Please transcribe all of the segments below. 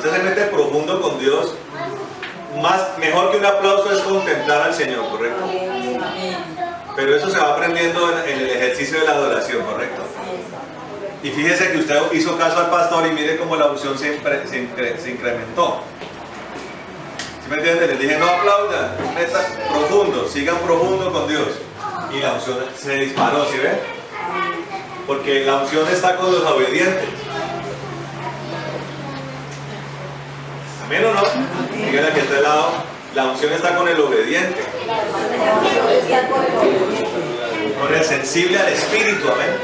usted se mete profundo con Dios, mejor que un aplauso es contemplar al Señor, ¿correcto? Pero eso se va aprendiendo en el ejercicio de la adoración, ¿correcto? Y fíjese que usted hizo caso al pastor y mire cómo la unción se incrementó. ¿Sí me entienden? Les dije, no aplaudan, metan profundo, sigan profundo con Dios. Y la unción se disparó, ¿sí ven? Porque la unción está con los obedientes. ¿Amén o no? Díganle aquí a este lado, la unción está con el obediente. Con el sensible al Espíritu, amén.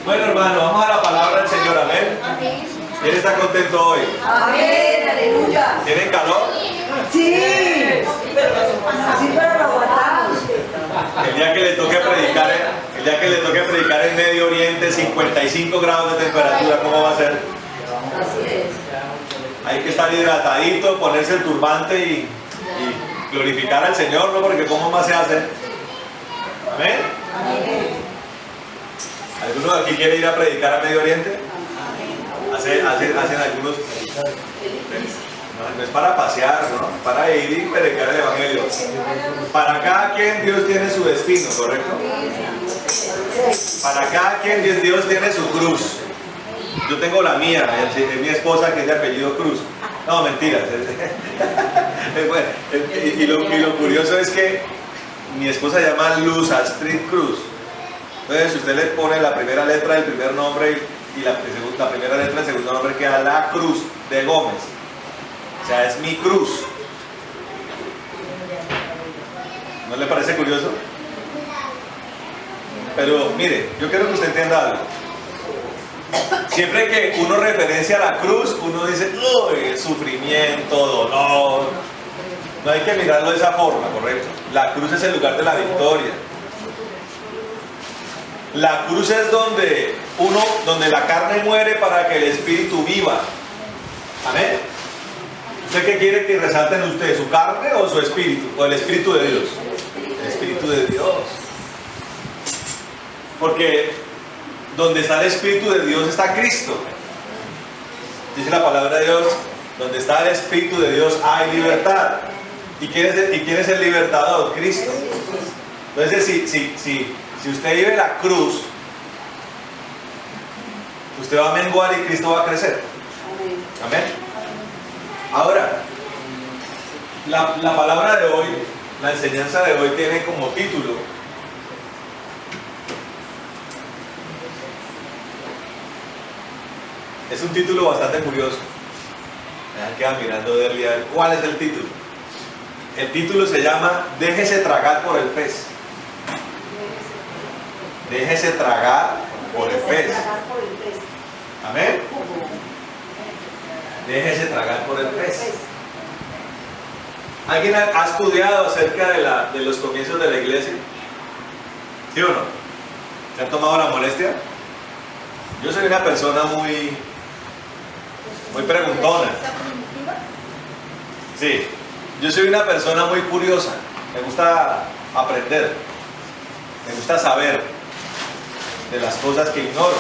Bueno, hermano, vamos a la palabra del Señor, amén. ¿Quién está contento hoy? Amén, aleluya. ¿Tienen calor? Sí, pero lo aguantamos. El día que le toque predicar en Medio Oriente, 55 grados de temperatura, ¿cómo va a ser? Así es. Hay que estar hidratadito, ponerse el turbante y glorificar al Señor, ¿no? Porque ¿cómo más se hace? ¿Amén? Amén. ¿Alguno de aquí quiere ir a predicar a Medio Oriente? Hacen algunos... No es para pasear, ¿no? Para ir y predicar el Evangelio. Para cada quien Dios tiene su destino, ¿correcto? Para cada quien Dios tiene su cruz. Yo tengo la mía, es mi esposa que es de apellido Cruz. No, mentiras. Y lo curioso es que mi esposa se llama Luz Astrid Cruz. Entonces, si usted le pone la primera letra del primer nombre y la primera letra del segundo nombre, queda la Cruz de Gómez. O sea, es mi cruz. ¿No le parece curioso? Pero mire, yo quiero que usted entienda algo. Siempre que uno referencia a la cruz, uno dice, uy, sufrimiento, dolor. No hay que mirarlo de esa forma, ¿correcto? La cruz es el lugar de la victoria. La cruz es donde la carne muere para que el espíritu viva. Amén. ¿Usted qué quiere que resalten ustedes? ¿Su carne o su espíritu? ¿O el espíritu de Dios? El espíritu de Dios. Porque donde está el espíritu de Dios está Cristo. Dice la palabra de Dios, donde está el espíritu de Dios hay libertad. ¿Y quién es el libertador? Cristo. Entonces, si usted vive la cruz, usted va a menguar y Cristo va a crecer. Amén. Ahora, la palabra de hoy, la enseñanza de hoy tiene como título: es un título bastante curioso. Me queda mirando de día. ¿Cuál es el título? El título se llama Déjese tragar por el pez. Déjese tragar por el pez. Amén. Déjese tragar por el pez. ¿Alguien ha estudiado acerca de los comienzos de la iglesia? ¿Sí o no? ¿Se han tomado la molestia? Yo soy una persona muy preguntona. Sí, yo soy una persona muy curiosa. Me gusta aprender. Me gusta saber de las cosas que ignoro.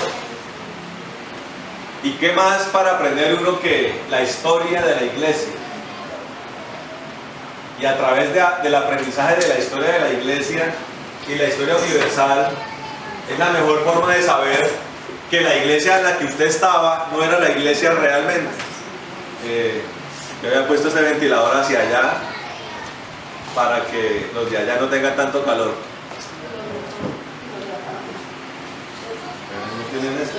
¿Y qué más para aprender uno que la historia de la iglesia? Y a través del aprendizaje de la historia de la iglesia y la historia universal, es la mejor forma de saber que la iglesia en la que usted estaba no era la iglesia realmente. Yo había puesto ese ventilador hacia allá para que los de allá no tengan tanto calor. ¿Tienen esto?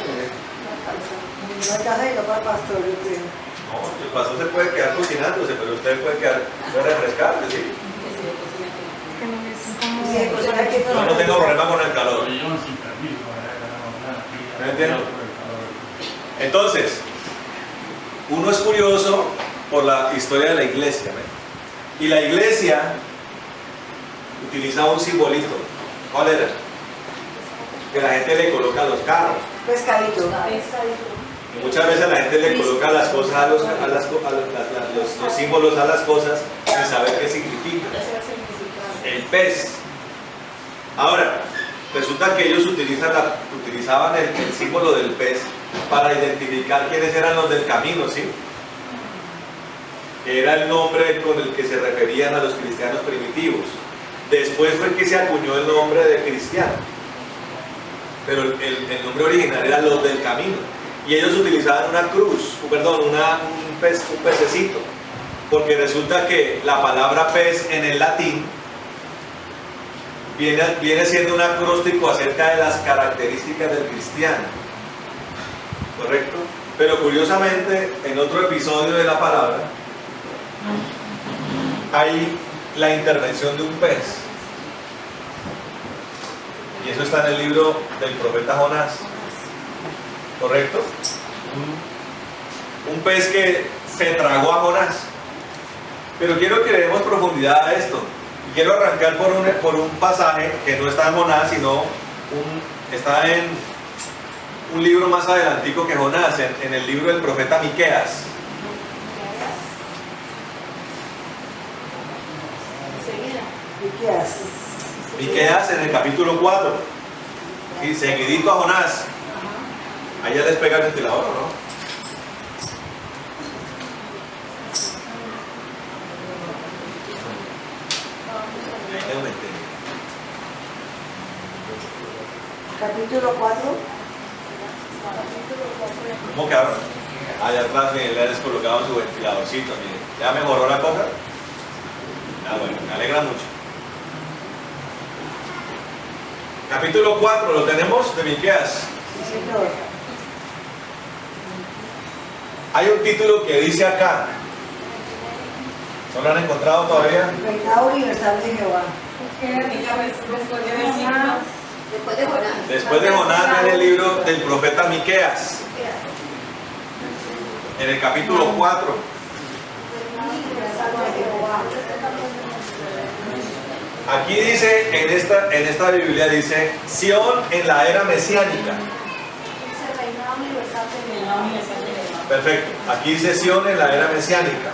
No hay caja para el pastor, yo creo. No, el pastor se puede quedar cocinándose, pero usted puede refrescarse, ¿sí? Yo no tengo problema con el calor. ¿Me entienden? Entonces, uno es curioso por la historia de la iglesia, ¿ve? Y la iglesia utilizaba un simbolito. ¿Cuál era? Que la gente le coloca a los carros. Pescadito. Y muchas veces la gente le coloca las cosas los símbolos a las cosas sin saber qué significa. El pez. Ahora, resulta que ellos utilizaban el símbolo del pez para identificar quiénes eran los del camino, ¿sí? Que era el nombre con el que se referían a los cristianos primitivos. Después fue que se acuñó el nombre de cristiano, pero el nombre original era los del camino. Y ellos utilizaban una cruz, un pececito, porque resulta que la palabra pez en el latín viene siendo un acróstico acerca de las características del cristiano, ¿correcto? Pero curiosamente, en otro episodio de la palabra, hay la intervención de un pez. Y eso está en el libro del profeta Jonás, ¿correcto? Un pez que se tragó a Jonás. Pero quiero que le demos profundidad a esto. Y quiero arrancar por un pasaje que no está en Jonás, sino está en un libro más adelantico que Jonás, en el libro del profeta Miqueas. Miqueas en el capítulo 4. Y seguidito a Jonás. Allá les pega el ventilador, ¿no? Capítulo 4. ¿Cómo quedaron? Allá atrás le han colocado su ventiladorcito. Miren. ¿Ya mejoró la cosa? Ah, bueno, me alegra mucho. Capítulo 4, ¿lo tenemos? De Miqueas. Sí, señor. Hay un título que dice acá. ¿No lo han encontrado todavía? Reinado universal de Jehová. Después de Jonás en el libro del profeta Miqueas, en el capítulo 4. Aquí dice, en esta Biblia dice, Sión en la era mesiánica. Perfecto, aquí dice Sión en la era mesiánica.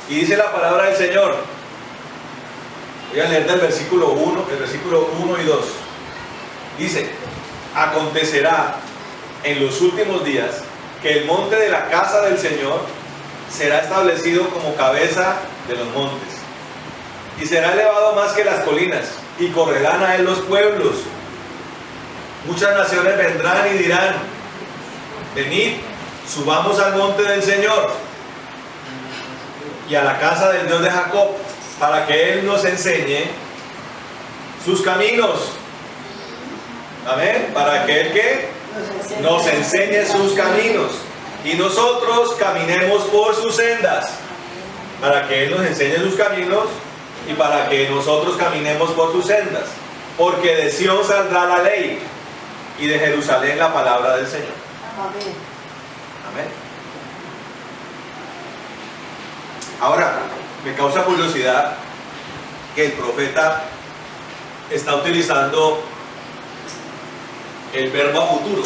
Y dice la palabra del Señor. Voy a leer del versículo 1, el versículo 1 y 2. Dice, acontecerá en los últimos días que el monte de la casa del Señor será establecido como cabeza de los montes, y será elevado más que las colinas, y correrán a él los pueblos. Muchas naciones vendrán y dirán, venid, subamos al monte del Señor y a la casa del Dios de Jacob, para que Él nos enseñe sus caminos. Amén. Para que Él ¿qué? Nos enseñe sus caminos y nosotros caminemos por sus sendas. Para que Él nos enseñe sus caminos y para que nosotros caminemos por sus sendas. Porque de Sión saldrá la ley y de Jerusalén la palabra del Señor. Amén. Amén. Ahora, me causa curiosidad que el profeta está utilizando el verbo a futuro.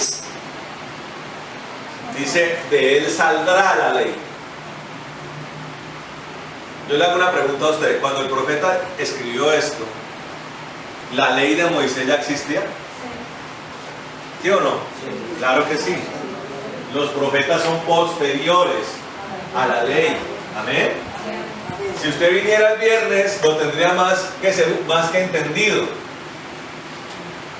Dice, de él saldrá la ley. Yo le hago una pregunta a usted. Cuando el profeta escribió esto, ¿la ley de Moisés ya existía? ¿Sí o no? Sí. Claro que sí. Los profetas son posteriores a la ley. Amén. Si usted viniera el viernes, lo tendría más que entendido.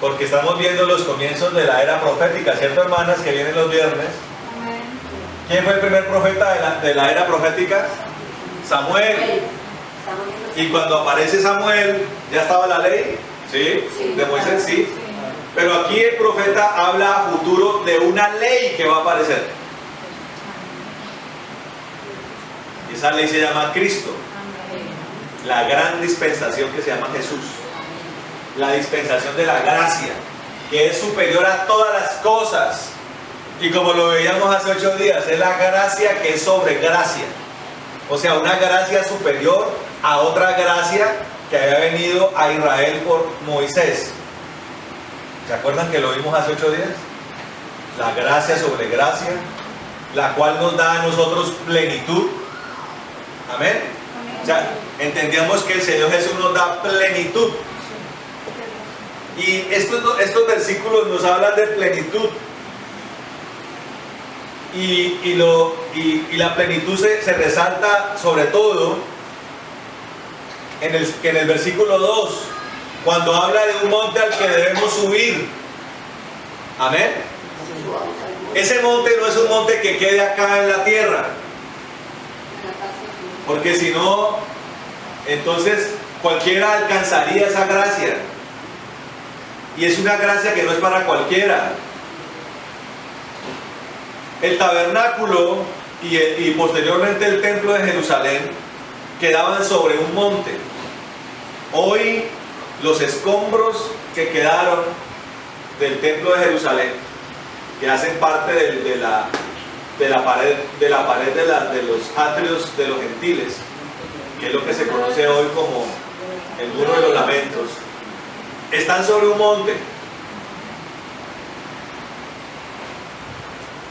Porque estamos viendo los comienzos de la era profética, ¿cierto, hermanas, que vienen los viernes? ¿Quién fue el primer profeta de la era profética? Samuel. Y cuando aparece Samuel, ¿ya estaba la ley? ¿Sí? De Moisés, sí. Pero aquí el profeta habla a futuro de una ley que va a aparecer. Y esa ley se llama Cristo. La gran dispensación que se llama Jesús. La dispensación de la gracia, que es superior a todas las cosas. Y como lo veíamos hace 8 días, es la gracia que es sobre gracia. O sea, una gracia superior a otra gracia que había venido a Israel por Moisés. ¿Se acuerdan que lo vimos hace 8 días? La gracia sobre gracia, la cual nos da a nosotros plenitud. Amén. O sea, entendíamos que el Señor Jesús nos da plenitud. Y estos versículos nos hablan de plenitud. Y la plenitud se resalta sobre todo en el versículo 2, cuando habla de un monte al que debemos subir. Amén. Ese monte no es un monte que quede acá en la tierra, porque si no, entonces cualquiera alcanzaría esa gracia. Y es una gracia que no es para cualquiera. El tabernáculo y posteriormente el templo de Jerusalén quedaban sobre un monte. Hoy los escombros que quedaron del templo de Jerusalén, que hacen parte de la pared de los atrios de los gentiles, que es lo que se conoce hoy como el Muro de los Lamentos, están sobre un monte.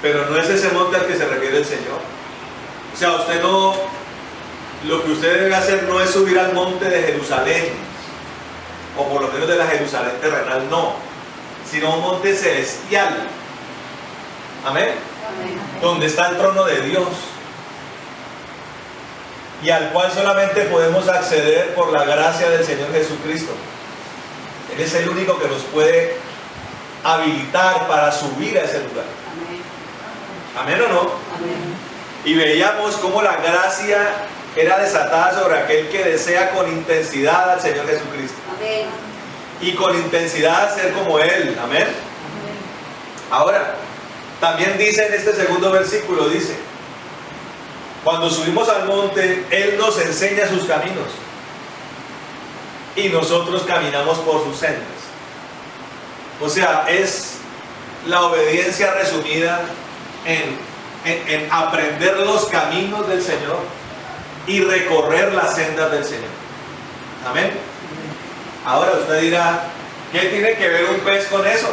Pero no es ese monte al que se refiere el Señor. O sea, lo que usted debe hacer no es subir al monte de Jerusalén, o por lo menos de la Jerusalén terrenal, no, sino un monte celestial. Amén. Donde está el trono de Dios, y al cual solamente podemos acceder por la gracia del Señor Jesucristo. Él es el único que nos puede habilitar para subir a ese lugar. ¿Amén o no? Amén. Y veíamos cómo la gracia era desatada sobre aquel que desea con intensidad al Señor Jesucristo. Amén. Y con intensidad ser como Él. Amén. Ahora, también dice en este segundo versículo, dice: cuando subimos al monte, Él nos enseña sus caminos, y nosotros caminamos por sus sendas. O sea, es la obediencia resumida en aprender los caminos del Señor y recorrer las sendas del Señor. Amén. Ahora usted dirá, ¿qué tiene que ver un pez con eso?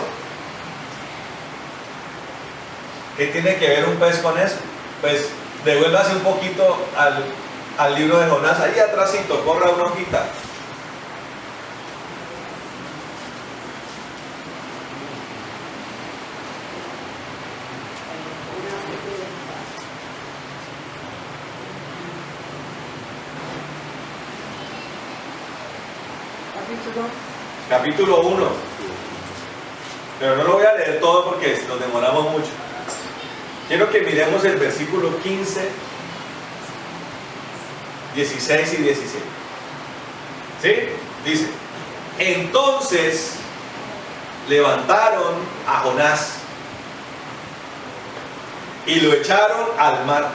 ¿Qué tiene que ver un pez con eso? Pues devuélvase un poquito al libro de Jonás, ahí atrásito, corra una hojita. Capítulo 1. Pero no lo voy a leer todo porque nos demoramos mucho. Quiero que miremos el versículo 15, 16 y 17. ¿Sí? Dice: entonces levantaron a Jonás y lo echaron al mar,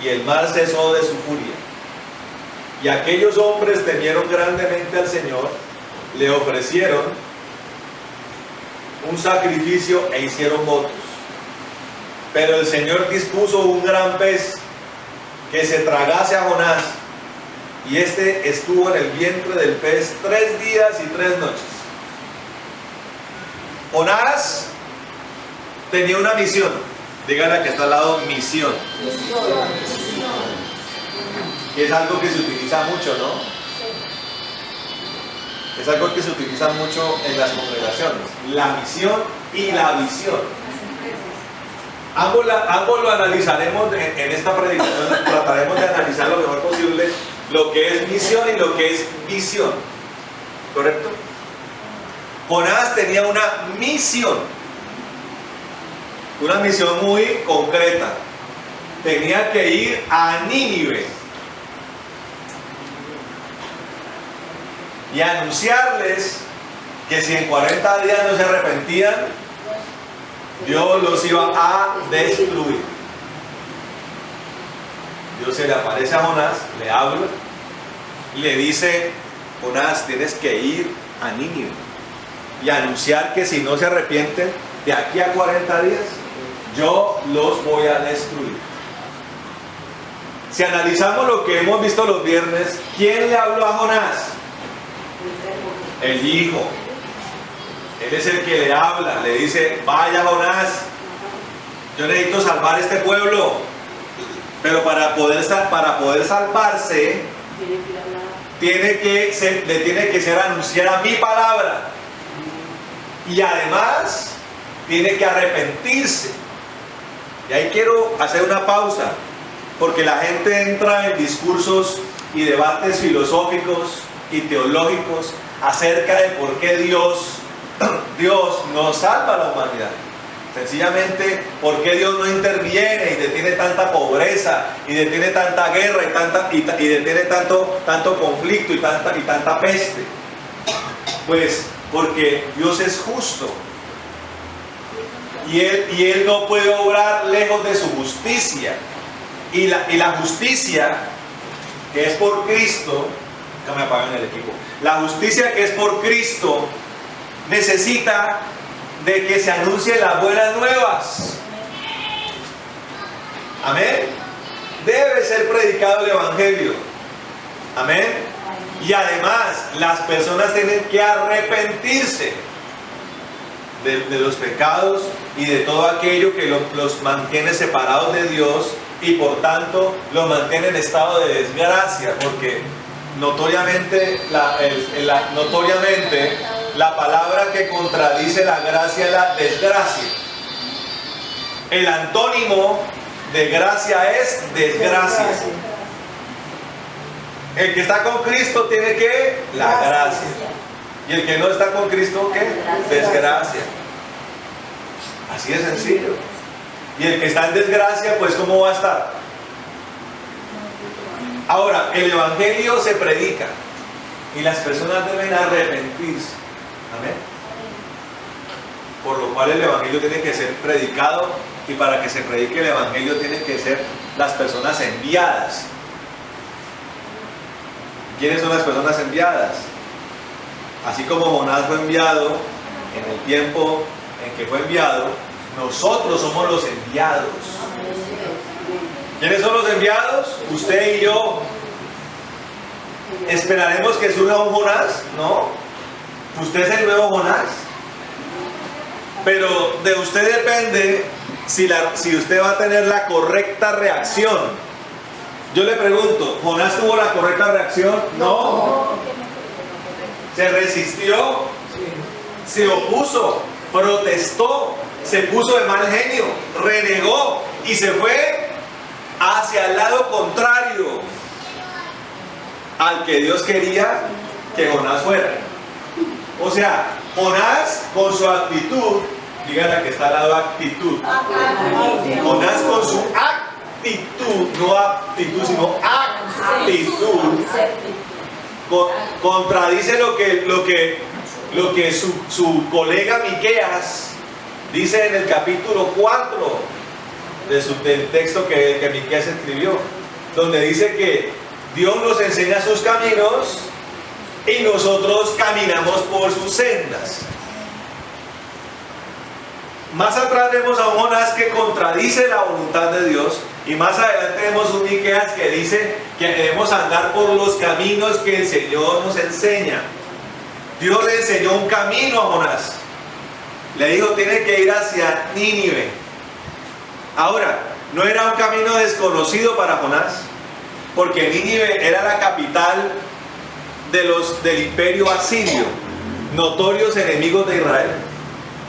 y el mar cesó de su furia. Y aquellos hombres temieron grandemente al Señor, le ofrecieron un sacrificio e hicieron votos. Pero el Señor dispuso un gran pez que se tragase a Jonás, y este estuvo en el vientre del pez 3 días y 3 noches. Jonás tenía una misión. Díganle que está al lado, misión. Que es algo que se utiliza mucho, ¿no? Es algo que se utiliza mucho en las congregaciones. La misión y la visión. Ambos lo analizaremos en esta predicación. Trataremos de analizar lo mejor posible lo que es misión y lo que es visión. ¿Correcto? Jonás tenía una misión muy concreta. Tenía que ir a Nínive y anunciarles que si en 40 días no se arrepentían, Dios los iba a destruir. Dios se le aparece a Jonás, le habla y le dice: Jonás, tienes que ir a Nínive y anunciar que si no se arrepienten, de aquí a 40 días yo los voy a destruir. Si analizamos lo que hemos visto los viernes, ¿quién le habló a Jonás? El Hijo. Él es el que le habla, le dice: vaya Jonás, yo necesito salvar este pueblo, pero para poder salvarse le tiene que ser anunciada mi palabra. Y además tiene que arrepentirse. Y ahí quiero hacer una pausa, porque la gente entra en discursos y debates filosóficos y teológicos acerca de por qué Dios no salva a la humanidad. Sencillamente, ¿por qué Dios no interviene y detiene tanta pobreza y detiene tanta guerra y detiene tanto conflicto y tanta peste? Pues porque Dios es justo y Él no puede obrar lejos de su justicia, y la justicia que es por Cristo, que me apagan el equipo, la justicia que es por Cristo necesita de que se anuncien las buenas nuevas. Amén. Debe ser predicado el evangelio. Amén. Y además las personas tienen que arrepentirse de los pecados y de todo aquello que los mantiene separados de Dios, y por tanto los mantiene en estado de desgracia, porque notoriamente la palabra que contradice la gracia es la desgracia. El antónimo de gracia es desgracia. El que está con Cristo tiene que la gracia. Y el que no está con Cristo, ¿qué? Desgracia. Así de sencillo. Y el que está en desgracia, pues ¿cómo va a estar? Ahora, el evangelio se predica y las personas deben arrepentirse. Amén. Por lo cual el evangelio tiene que ser predicado, y para que se predique el evangelio tienen que ser las personas enviadas. ¿Quiénes son las personas enviadas? Así como Jonás fue enviado en el tiempo en que fue enviado, nosotros somos los enviados. ¿Quiénes son los enviados? Usted y yo. ¿Esperaremos que surja un Jonás? No. Usted es el nuevo Jonás. Pero de usted depende si usted va a tener la correcta reacción. Yo le pregunto, ¿Jonás tuvo la correcta reacción? No. ¿Se resistió? Se opuso, protestó, se puso de mal genio, renegó y se fue hacia el lado contrario al que Dios quería que Jonás fuera. O sea, Jonás con su actitud, díganle que está al lado actitud. Jonás con su actitud, no aptitud, sino actitud, contradice lo que su colega Miqueas dice en el capítulo 4 del texto que Miqueas escribió, donde dice que Dios nos enseña sus caminos y nosotros caminamos por sus sendas. Más atrás vemos a un Jonás que contradice la voluntad de Dios, y más adelante vemos un Miqueas que dice que debemos andar por los caminos que el Señor nos enseña. Dios le enseñó un camino a Jonás. Le dijo, tiene que ir hacia Nínive. Ahora, no era un camino desconocido para Jonás, porque Nínive era la capital del imperio asirio, notorios enemigos de Israel.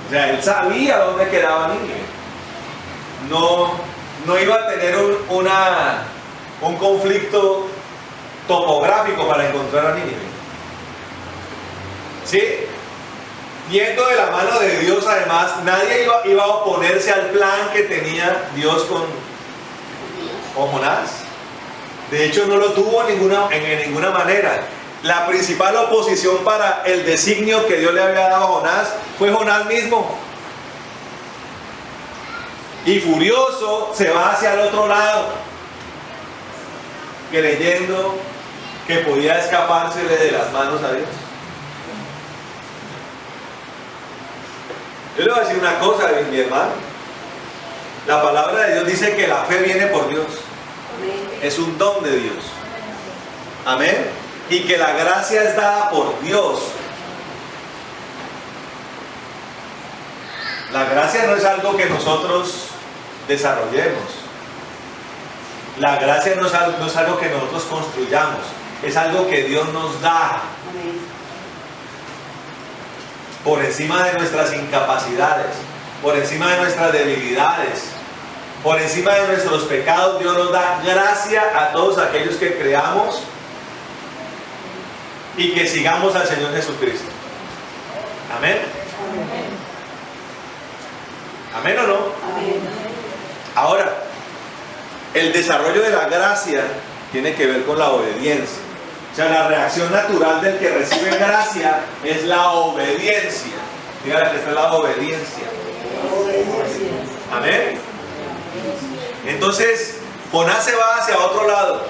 O sea, él sabía dónde quedaba Nínive. No iba a tener un conflicto topográfico para encontrar a Nínive. ¿Sí? Yendo de la mano de Dios, además, nadie iba a oponerse al plan que tenía Dios con Jonás. De hecho, no lo tuvo en ninguna manera. La principal oposición para el designio que Dios le había dado a Jonás fue Jonás mismo. Y furioso se va hacia el otro lado, creyendo que podía escapársele de las manos a Dios. Yo le voy a decir una cosa, mi hermano. La palabra de Dios dice que la fe viene por Dios. Es un don de Dios. Amén. Y que la gracia es dada por Dios. La gracia no es algo que nosotros desarrollemos. La gracia no es algo que nosotros construyamos. Es algo que Dios nos da. por encima de nuestras incapacidades, por encima de nuestras debilidades, por encima de nuestros pecados. Dios nos da gracia a todos aquellos que creamos y que sigamos al Señor Jesucristo. Amén. Amén o no. Amén. Ahora, el desarrollo de la gracia tiene que ver con la obediencia. O sea, la reacción natural del que recibe gracia es la obediencia. Dígale que esta es la obediencia. Obediencia. Amén. Entonces, Jonás se va hacia otro lado.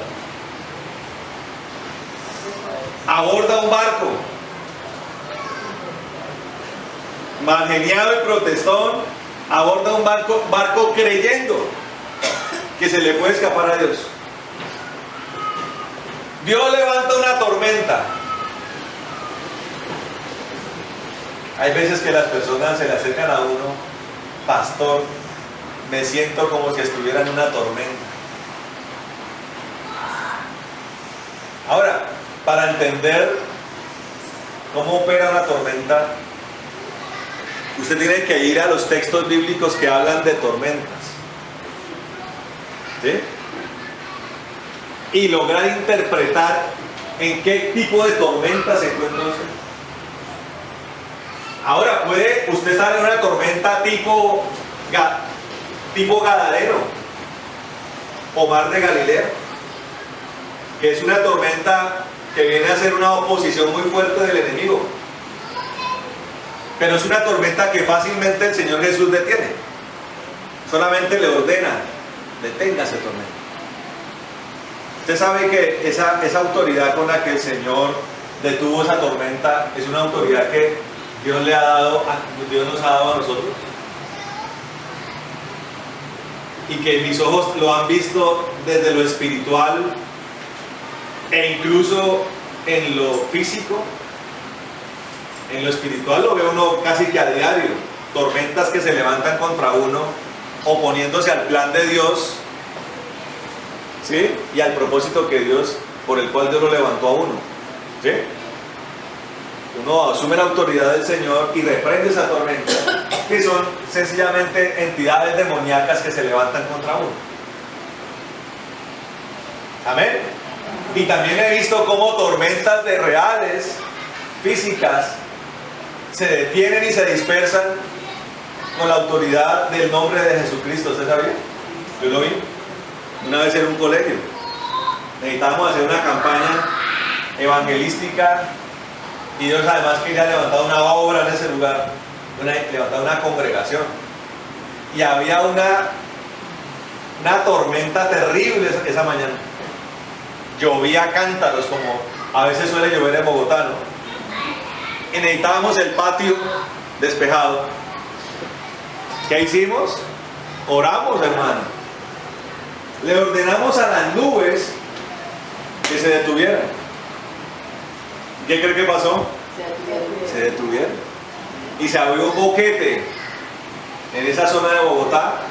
Aborda un barco. Malgeniado y protestón, aborda un barco creyendo que se le puede escapar a Dios. Dios levanta una tormenta. Hay veces que las personas se le acercan a uno: pastor, me siento como si estuviera en una tormenta. Ahora, para entender cómo opera una tormenta, usted tiene que ir a los textos bíblicos que hablan de tormentas, ¿sí? Y lograr interpretar en qué tipo de tormenta se encuentra usted. Ahora, puede usted estar en una tormenta tipo Gadareno o Mar de Galilea, que es una tormenta que viene a ser una oposición muy fuerte del enemigo, pero es una tormenta que fácilmente el Señor Jesús detiene. Solamente le ordena: deténgase, tormenta. Usted sabe que esa autoridad con la que el Señor detuvo esa tormenta es una autoridad que Dios nos ha dado a nosotros, y que mis ojos lo han visto desde lo espiritual e incluso en lo físico. En lo espiritual lo ve uno casi que a diario: tormentas que se levantan contra uno, oponiéndose al plan de Dios, ¿sí? Y al propósito por el cual Dios lo levantó a uno, ¿sí? Uno asume la autoridad del Señor y reprende esa tormenta, que son sencillamente entidades demoníacas que se levantan contra uno. Amén. Y también he visto cómo tormentas reales, físicas, se detienen y se dispersan con la autoridad del nombre de Jesucristo. ¿Usted sabía? Yo lo vi una vez en un colegio. Necesitábamos hacer una campaña evangelística y Dios además quería levantar una obra en ese lugar, levantar una congregación, y había una tormenta terrible esa mañana. Llovía cántaros, como a veces suele llover en Bogotá, ¿no? Y necesitábamos el patio despejado. ¿Qué hicimos? Oramos, hermano. Le ordenamos a las nubes que se detuvieran. ¿Qué cree que pasó? Se detuvieron. Y se abrió un boquete en esa zona de Bogotá,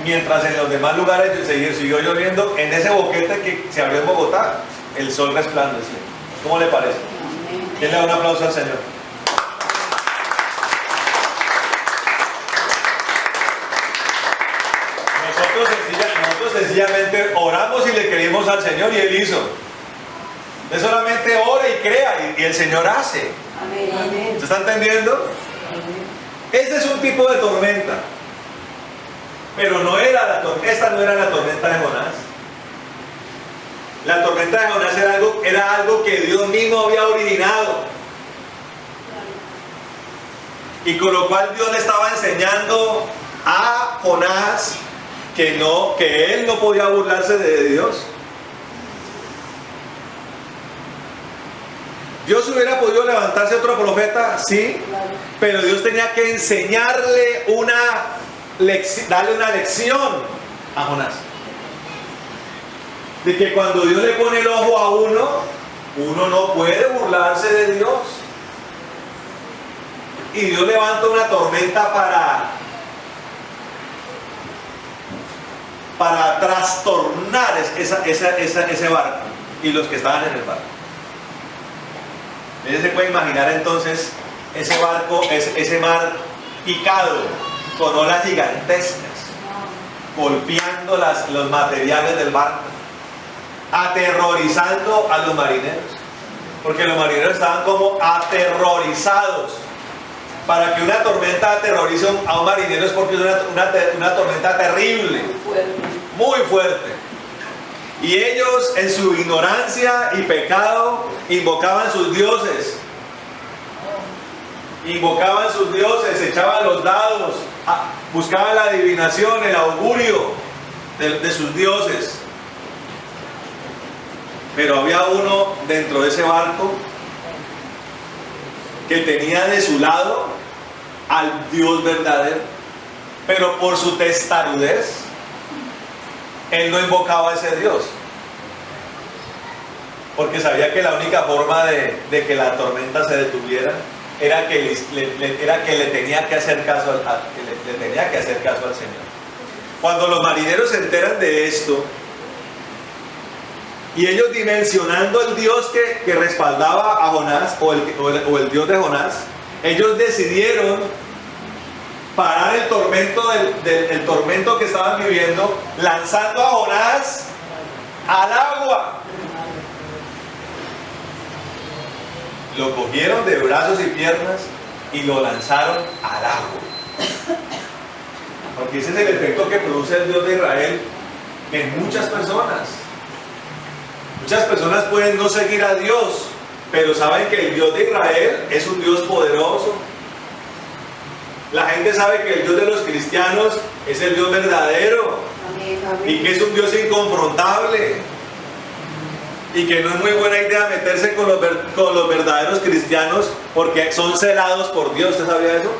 mientras en los demás lugares siguió lloviendo. En ese boquete que se abrió en Bogotá, el sol resplandecía. ¿Cómo le parece? ¿Quién le da un aplauso al Señor? Nosotros sencillamente oramos y le creímos al Señor, y Él hizo. Usted solamente ora y crea, y el Señor hace. Amén. ¿Se está entendiendo? Este es un tipo de tormenta, pero esta no era la tormenta de Jonás. La tormenta de Jonás era algo que Dios mismo había originado, y con lo cual Dios le estaba enseñando a Jonás que él no podía burlarse de Dios. Dios hubiera podido levantarse otro profeta, sí, pero Dios tenía que enseñarle darle una lección a Jonás, de que cuando Dios le pone el ojo a uno no puede burlarse de Dios. Y Dios levanta una tormenta para trastornar ese barco y los que estaban en el barco. Ustedes se puede imaginar entonces ese barco, ese mar picado, con olas gigantescas, golpeando los materiales del barco, aterrorizando a los marineros, porque los marineros estaban como aterrorizados. Para que una tormenta aterrorice a un marinero es porque es una tormenta terrible, muy fuerte. Y ellos, en su ignorancia y pecado, invocaban sus dioses. Invocaban sus dioses, echaban los dados, buscaban la adivinación, el augurio de sus dioses. Pero había uno dentro de ese barco que tenía de su lado al Dios verdadero, pero por su testarudez él no invocaba a ese Dios, porque sabía que la única forma de que la tormenta se detuviera era que le tenía que hacer caso al Señor. Cuando los marineros se enteran de esto, y ellos dimensionando el Dios que respaldaba a Jonás, o el Dios de Jonás, ellos decidieron parar el tormento que estaban viviendo, lanzando a Jonás al agua. Lo cogieron de brazos y piernas y lo lanzaron al agua. Porque ese es el efecto que produce el Dios de Israel en muchas personas. Muchas personas pueden no seguir a Dios, pero saben que el Dios de Israel es un Dios poderoso. La gente sabe que el Dios de los cristianos es el Dios verdadero. Amén, amén. Y que es un Dios inconfrontable. Y que no es muy buena idea meterse con los verdaderos cristianos porque son celados por Dios. ¿Usted sabía eso?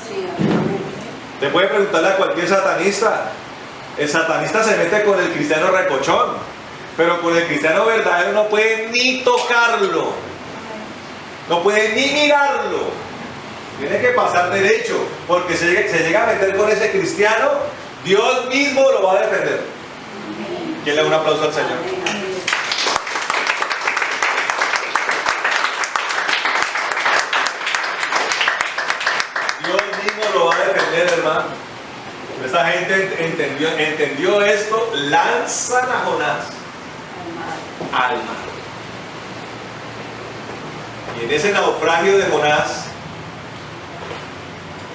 Sí, amén. Le puede preguntarle a cualquier satanista. El satanista se mete con el cristiano recochón. Pero con el cristiano verdadero no puede ni tocarlo, no puede ni mirarlo, tiene que pasar derecho, porque se llega a meter con ese cristiano, Dios mismo lo va a defender. ¿Quién le da un aplauso al Señor? Dios mismo lo va a defender, hermano. Esta gente entendió esto, lanzan a Jonás al mar. Y en ese naufragio de Jonás,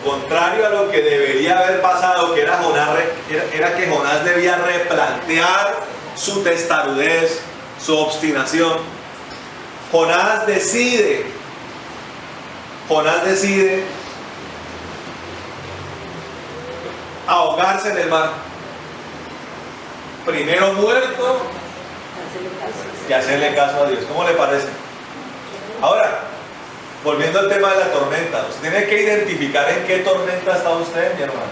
contrario a lo que debería haber pasado, que era que Jonás debía replantear su testarudez, su obstinación, Jonás decide ahogarse en el mar. Primero muerto y hacerle caso a Dios. ¿Cómo le parece? Ahora, volviendo al tema de la tormenta, usted tiene que identificar en qué tormenta está usted, mi hermano.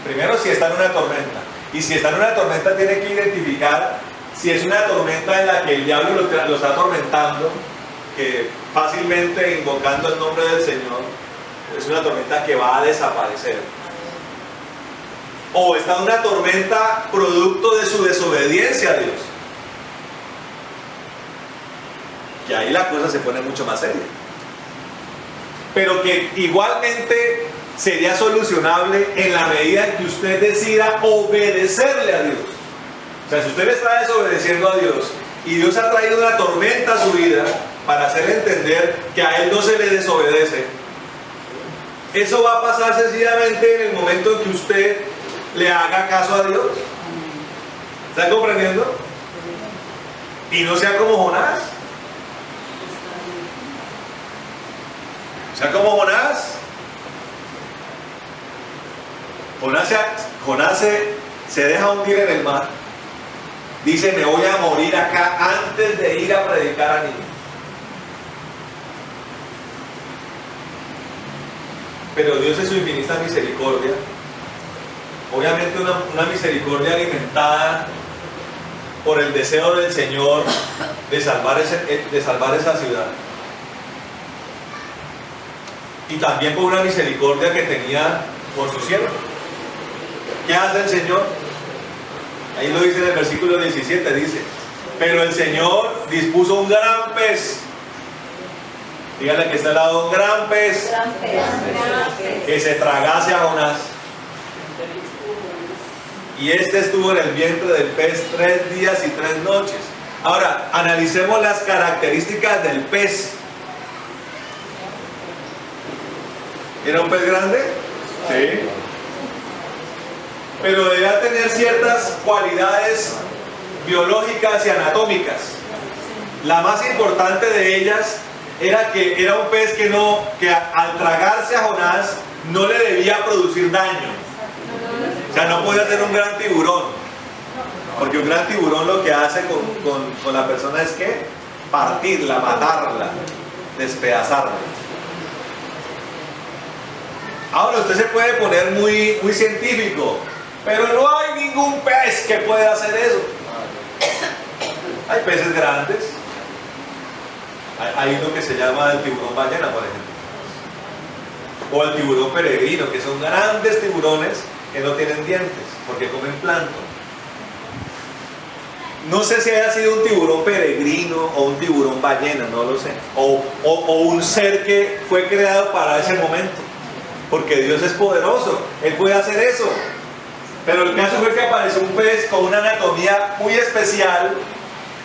Primero, si está en una tormenta. Y si está en una tormenta, tiene que identificar si es una tormenta en la que el diablo lo está atormentando, que fácilmente invocando el nombre del Señor, es una tormenta que va a desaparecer. O está en una tormenta producto de su desobediencia a Dios. Que ahí la cosa se pone mucho más seria. Pero que igualmente sería solucionable en la medida en que usted decida obedecerle a Dios. O sea, si usted le está desobedeciendo a Dios y Dios ha traído una tormenta a su vida para hacerle entender que a Él no se le desobedece, eso va a pasar sencillamente en el momento en que usted le haga caso a Dios. ¿Está comprendiendo? Y no sea como Jonás. Sea como Jonás. Jonás se deja hundir en el mar. Dice: me voy a morir acá antes de ir a predicar a Nínive. Pero Dios en su infinita misericordia, obviamente una misericordia alimentada por el deseo del Señor de salvar esa ciudad. Y también por una misericordia que tenía por su siervo. ¿Qué hace el Señor? Ahí lo dice en el versículo 17, dice: pero el Señor dispuso un gran pez Dígale que está al lado un gran pez que se tragase a Jonás. Y este estuvo en el vientre del pez 3 días y 3 noches. Ahora, analicemos las características del pez. ¿Era un pez grande? Sí. Pero debía tener ciertas cualidades biológicas y anatómicas. La más importante de ellas era que era un pez que al tragarse a Jonás no le debía producir daño. O sea, no podía ser un gran tiburón. Porque un gran tiburón lo que hace con la persona es que partirla, matarla, despedazarla. Ahora usted se puede poner muy, muy científico, pero no hay ningún pez que pueda hacer eso. Hay peces grandes. Hay uno que se llama el tiburón ballena, por ejemplo. O el tiburón peregrino, que son grandes tiburones que no tienen dientes, porque comen plancton. No sé si haya sido un tiburón peregrino o un tiburón ballena, no lo sé. O un ser que fue creado para ese momento. Porque Dios es poderoso, Él puede hacer eso. Pero el caso fue que apareció un pez con una anatomía muy especial,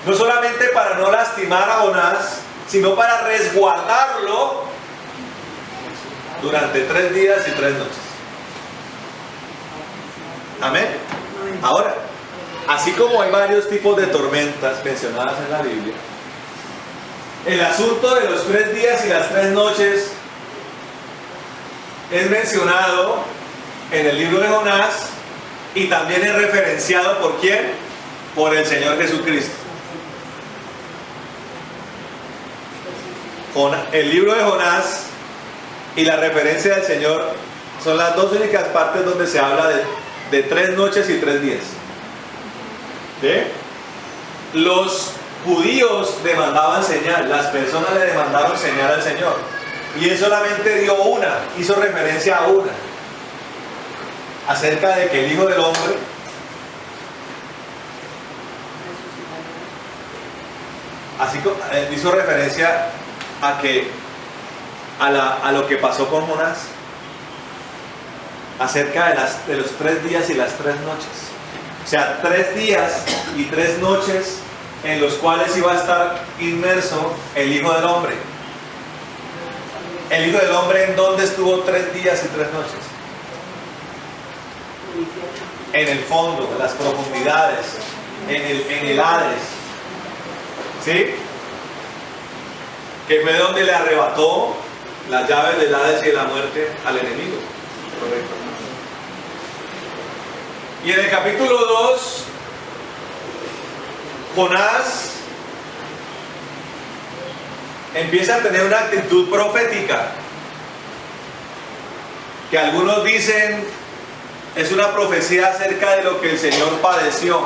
no solamente para no lastimar a Jonás, sino para resguardarlo durante 3 días y 3 noches. Amén. Ahora, así como hay varios tipos de tormentas mencionadas en la Biblia, el asunto de los 3 días y las 3 noches es mencionado en el libro de Jonás y también es referenciado ¿por quién? Por el Señor Jesucristo. El libro de Jonás y la referencia del Señor son las dos únicas partes donde se habla de 3 noches y 3 días. ¿Sí? Los judíos demandaban señal, las personas le demandaron señal al Señor. Y Él solamente dio una, hizo referencia a una, acerca de que el Hijo del Hombre hizo referencia a lo que pasó con Jonás, acerca de los 3 días y las 3 noches. O sea, 3 días y 3 noches en los cuales iba a estar inmerso el Hijo del Hombre. El Hijo del Hombre, ¿en dónde estuvo 3 días y 3 noches? En el fondo, en las profundidades, en el Hades. ¿Sí? Que fue donde le arrebató las llaves del Hades y de la muerte al enemigo. Correcto. Y en el capítulo 2, Jonás empieza a tener una actitud profética, que algunos dicen es una profecía acerca de lo que el Señor padeció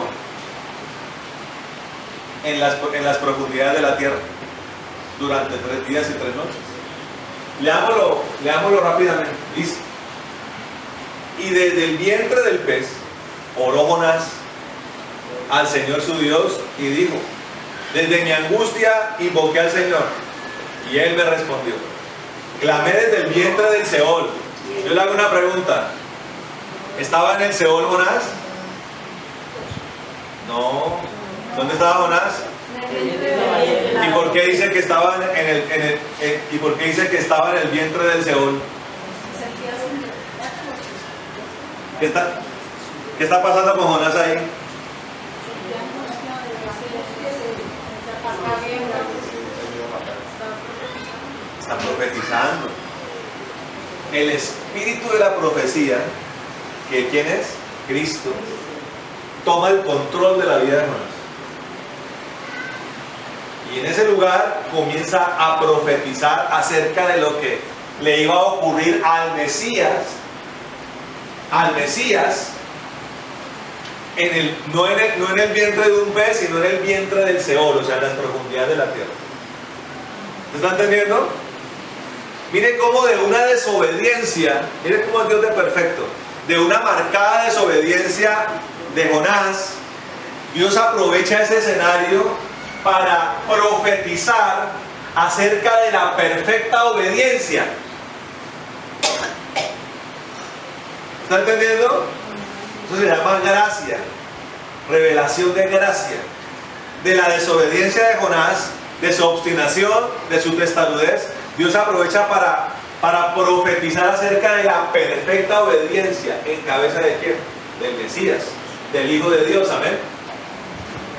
en las profundidades de la tierra durante 3 días y 3 noches. Leámoslo rápidamente. Dice: y desde el vientre del pez oró Jonás al Señor su Dios y dijo: desde mi angustia invoqué al Señor y Él me respondió. Clamé desde el vientre del Seol. Yo le hago una pregunta: ¿estaba en el Seol Jonás? No. ¿Dónde estaba Jonás? ¿Y por qué dice que estaba y por qué dice que estaba en el vientre del Seol? ¿Qué está pasando con Jonás ahí? Está profetizando. El espíritu de la profecía, que ¿quién es? Cristo, toma el control de la vida de Jonás. Y en ese lugar comienza a profetizar acerca de lo que le iba a ocurrir al Mesías, no en el vientre de un pez, sino en el vientre del Seol, o sea, en las profundidades de la tierra. ¿Me está entendiendo? Mire cómo de una desobediencia, mire cómo es Dios de perfecto, de una marcada desobediencia de Jonás, Dios aprovecha ese escenario para profetizar acerca de la perfecta obediencia. ¿Está entendiendo? Eso se llama gracia, revelación de gracia. De la desobediencia de Jonás, de su obstinación, de su testarudez, Dios aprovecha para profetizar acerca de la perfecta obediencia. ¿En cabeza de quién? Del Mesías, del Hijo de Dios, amén.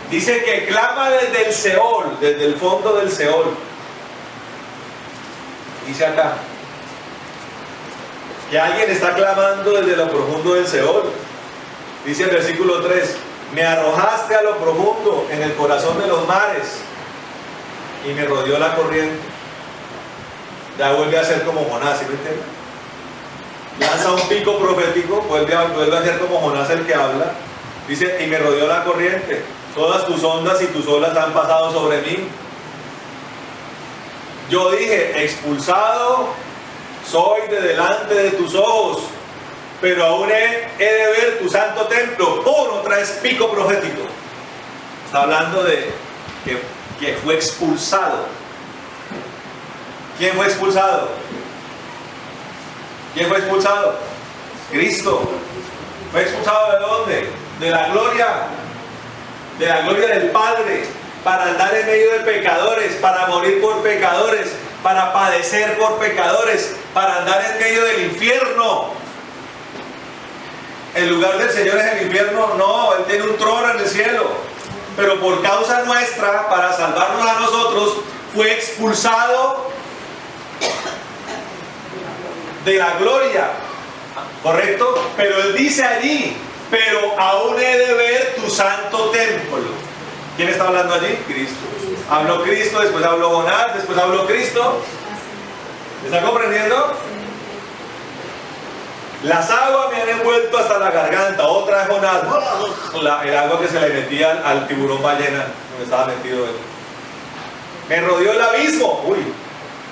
Dice que clama desde el Seol, desde el fondo del Seol. Dice acá que alguien está clamando desde lo profundo del Seol. Dice el versículo 3: me arrojaste a lo profundo, en el corazón de los mares, y me rodeó la corriente. Ya vuelve a ser como Jonás, ¿sí me entiendes? Lanza un pico profético, vuelve a ser como Jonás el que habla. Dice, y me rodeó la corriente. Todas tus ondas y tus olas han pasado sobre mí. Yo dije, expulsado soy de delante de tus ojos, pero aún he de ver tu santo templo. ¡Pum! Otra vez pico profético. Está hablando de que fue expulsado. ¿Quién fue expulsado? ¿Quién fue expulsado? Cristo. ¿Fue expulsado de dónde? De la gloria del Padre, para andar en medio de pecadores, para morir por pecadores, para padecer por pecadores, para andar en medio del infierno. ¿El lugar del Señor es el infierno? No, Él tiene un trono en el cielo, pero por causa nuestra, para salvarnos a nosotros, fue expulsado de la gloria, ¿correcto? Pero Él dice allí, pero aún he de ver tu santo templo. ¿Quién está hablando allí? Cristo. Habló Cristo, después habló Jonás, después habló Cristo. ¿Me está comprendiendo? Las aguas me han envuelto hasta la garganta. Otra vez Jonás, el agua que se le metía al tiburón ballena, donde estaba metido él. Me rodeó el abismo. Uy,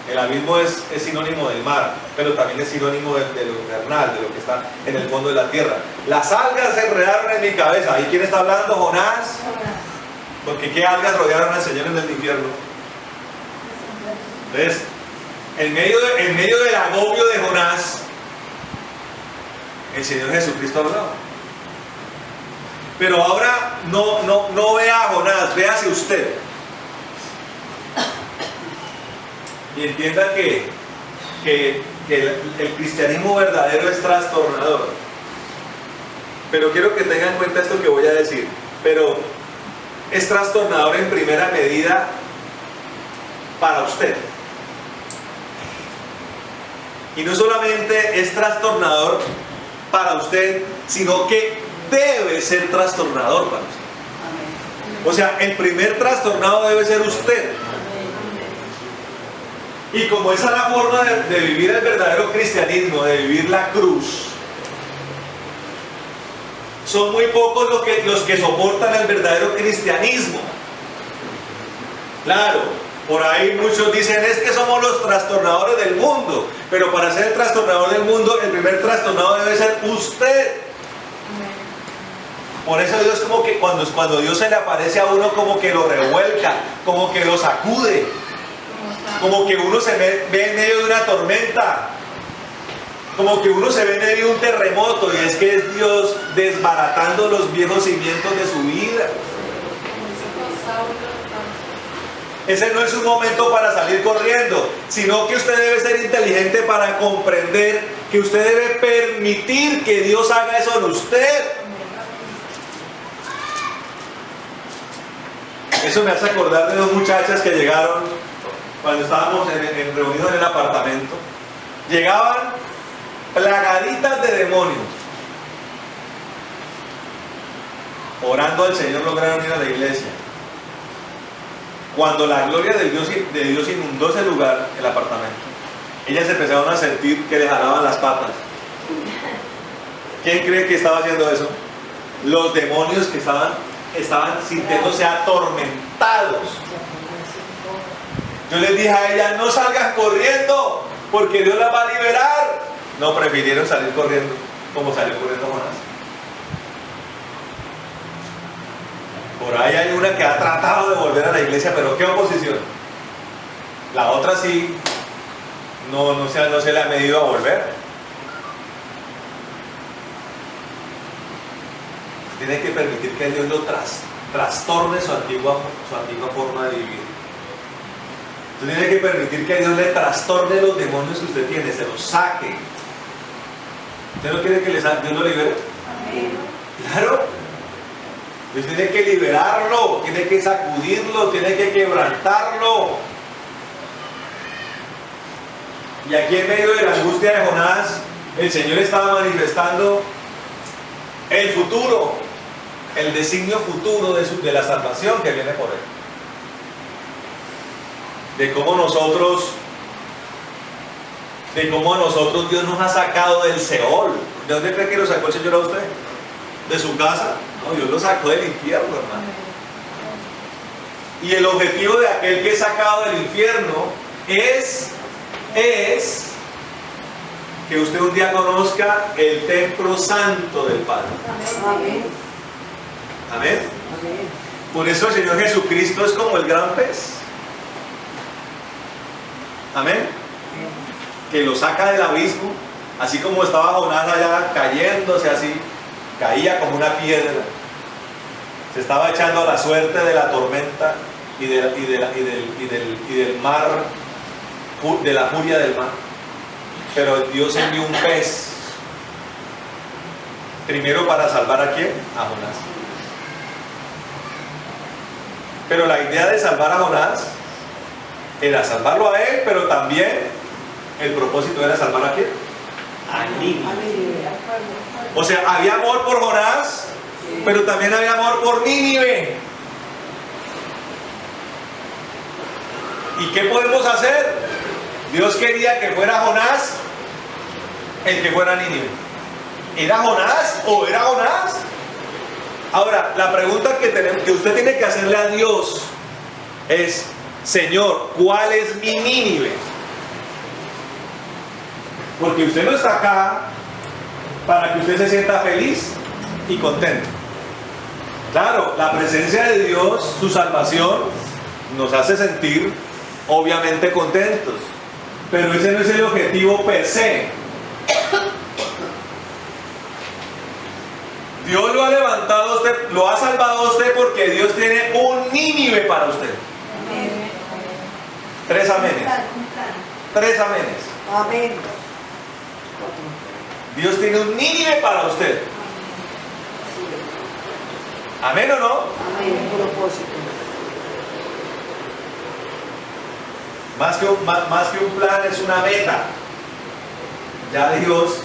el abismo es sinónimo del mar, pero también es sinónimo de lo infernal, de lo que está en el fondo de la tierra. Las algas se enredaron en mi cabeza. ¿Y quién está hablando? Jonás. Porque ¿qué algas rodearon al Señor en el infierno? Entonces, en medio del agobio de Jonás, el Señor Jesucristo habló. Pero ahora no vea a Jonás, véase usted. Y entienda que el cristianismo verdadero es trastornador. Pero quiero que tengan en cuenta esto que voy a decir. Pero es trastornador en primera medida para usted. Y no solamente es trastornador para usted, sino que debe ser trastornador para usted. O sea, el primer trastornado debe ser usted. Y como esa es la forma de vivir el verdadero cristianismo, de vivir la cruz, son muy pocos los que soportan el verdadero cristianismo. Claro, por ahí muchos dicen, es que somos los trastornadores del mundo. Pero para ser el trastornador del mundo, el primer trastornado debe ser usted. Por eso Dios, como que cuando Dios se le aparece a uno, como que lo revuelca, como que lo sacude, como que uno se ve en medio de una tormenta, como que uno se ve en medio de un terremoto, y es que es Dios desbaratando los viejos cimientos de su vida. Ese no es un momento para salir corriendo, sino que usted debe ser inteligente para comprender que usted debe permitir que Dios haga eso en usted. Eso me hace acordar de dos muchachas que llegaron cuando estábamos reunidos en el apartamento. Llegaban plagaditas de demonios. Orando al Señor lograron ir a la iglesia. Cuando la gloria de Dios inundó ese lugar, el apartamento, ellas empezaron a sentir que les jalaban las patas. ¿Quién cree que estaba haciendo eso? Los demonios que estaban sintiéndose atormentados. Yo les dije a ellas, no salgan corriendo, porque Dios las va a liberar. No, prefirieron salir corriendo, como salió corriendo Jonás. Por ahí hay una que ha tratado de volver a la iglesia, pero ¿qué oposición? La otra sí, no se le ha medido a volver. Tiene que permitir que Dios lo trastorne su antigua forma de vivir. Usted tiene que permitir que Dios le trastorne los demonios que usted tiene, se los saque. ¿Usted no quiere que Dios lo libere? Amén. Claro. Dios tiene que liberarlo, tiene que sacudirlo, tiene que quebrantarlo. Y aquí en medio de la angustia de Jonás, el Señor estaba manifestando el futuro, el designio futuro de la salvación que viene por él. De cómo a nosotros Dios nos ha sacado del Seol. ¿De dónde cree que lo sacó el Señor a usted? ¿De su casa? No, Dios lo sacó del infierno, hermano. Y el objetivo de aquel que es sacado del infierno es que usted un día conozca el templo santo del Padre. Amén. Amén. Amén. Por eso el Señor Jesucristo es como el gran pez. Amén. Que lo saca del abismo, así como estaba Jonás allá cayéndose así, caía como una piedra. Se estaba echando a la suerte de la tormenta y del mar, de la furia del mar. Pero Dios envió un pez, primero para salvar ¿a quién? A Jonás. Pero la idea de salvar a Jonás era salvarlo a él, pero también el propósito era salvar ¿a quién? A Nínive. O sea, había amor por Jonás, pero también había amor por Nínive. ¿Y qué podemos hacer? Dios quería que fuera Jonás el que fuera Nínive. ¿Era Jonás o era Jonás? Ahora, la pregunta que usted tiene que hacerle a Dios es: Señor, ¿cuál es mi Nínive? Porque usted no está acá para que usted se sienta feliz y contento. Claro, la presencia de Dios, su salvación, nos hace sentir obviamente contentos, pero ese no es el objetivo per se. Dios lo ha levantado a usted, lo ha salvado a usted porque Dios tiene un Nínive para usted. Amén. 3 amenes. 3 amenes. Amén. Dios tiene un Nínive para usted. ¿Amén o no? Amén. Un propósito. Más que un plan, es una meta. Ya Dios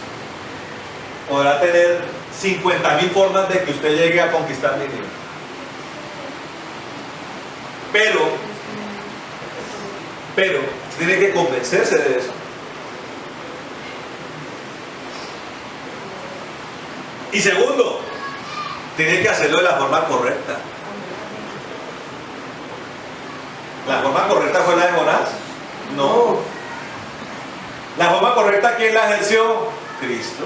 podrá tener 50.000 formas de que usted llegue a conquistar Nínive. Pero tiene que convencerse de eso. Y segundo, tiene que hacerlo de la forma correcta. ¿La forma correcta fue la de Jonás? No. ¿La forma correcta quién la ejerció? Cristo.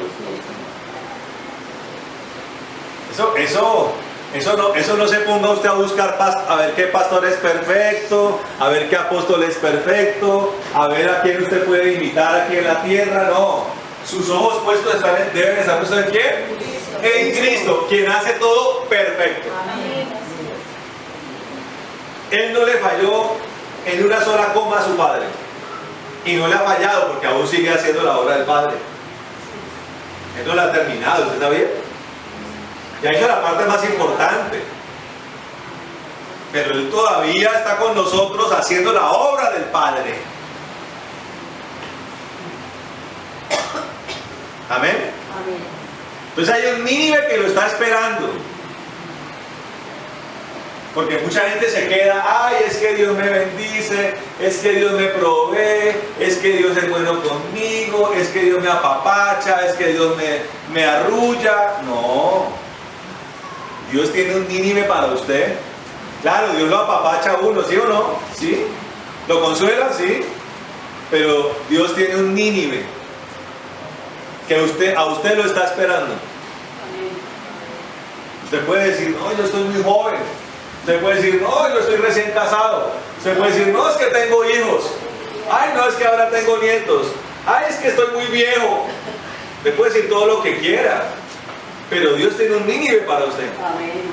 Eso no se ponga usted a buscar a ver qué pastor es perfecto, a ver qué apóstol es perfecto, a ver a quién usted puede imitar aquí en la tierra. No. Sus ojos puestos deben estar puestos ¿en quién? En Cristo, quien hace todo perfecto. Él no le falló en una sola coma a su Padre. Y no le ha fallado porque aún sigue haciendo la obra del Padre. Él no la ha terminado, ¿usted está bien? Ya ha hecho la parte más importante. Pero Él todavía está con nosotros haciendo la obra del Padre. Amén. Amén. Entonces hay un Nínive que lo está esperando. Porque mucha gente se queda, ay, es que Dios me bendice, es que Dios me provee, es que Dios es bueno conmigo, es que Dios me apapacha, es que Dios me arrulla. No. Dios tiene un Nínive para usted. Claro, Dios lo apapacha a uno, ¿sí o no? ¿Sí? ¿Lo consuela? Sí. Pero Dios tiene un Nínive que a usted lo está esperando. Usted puede decir, no, yo estoy muy joven. Usted puede decir, no, yo estoy recién casado. Usted puede decir, no, es que tengo hijos. Ay, no, es que ahora tengo nietos. Ay, es que estoy muy viejo. Le puede decir todo lo que quiera, pero Dios tiene un Nínive para usted. Amén.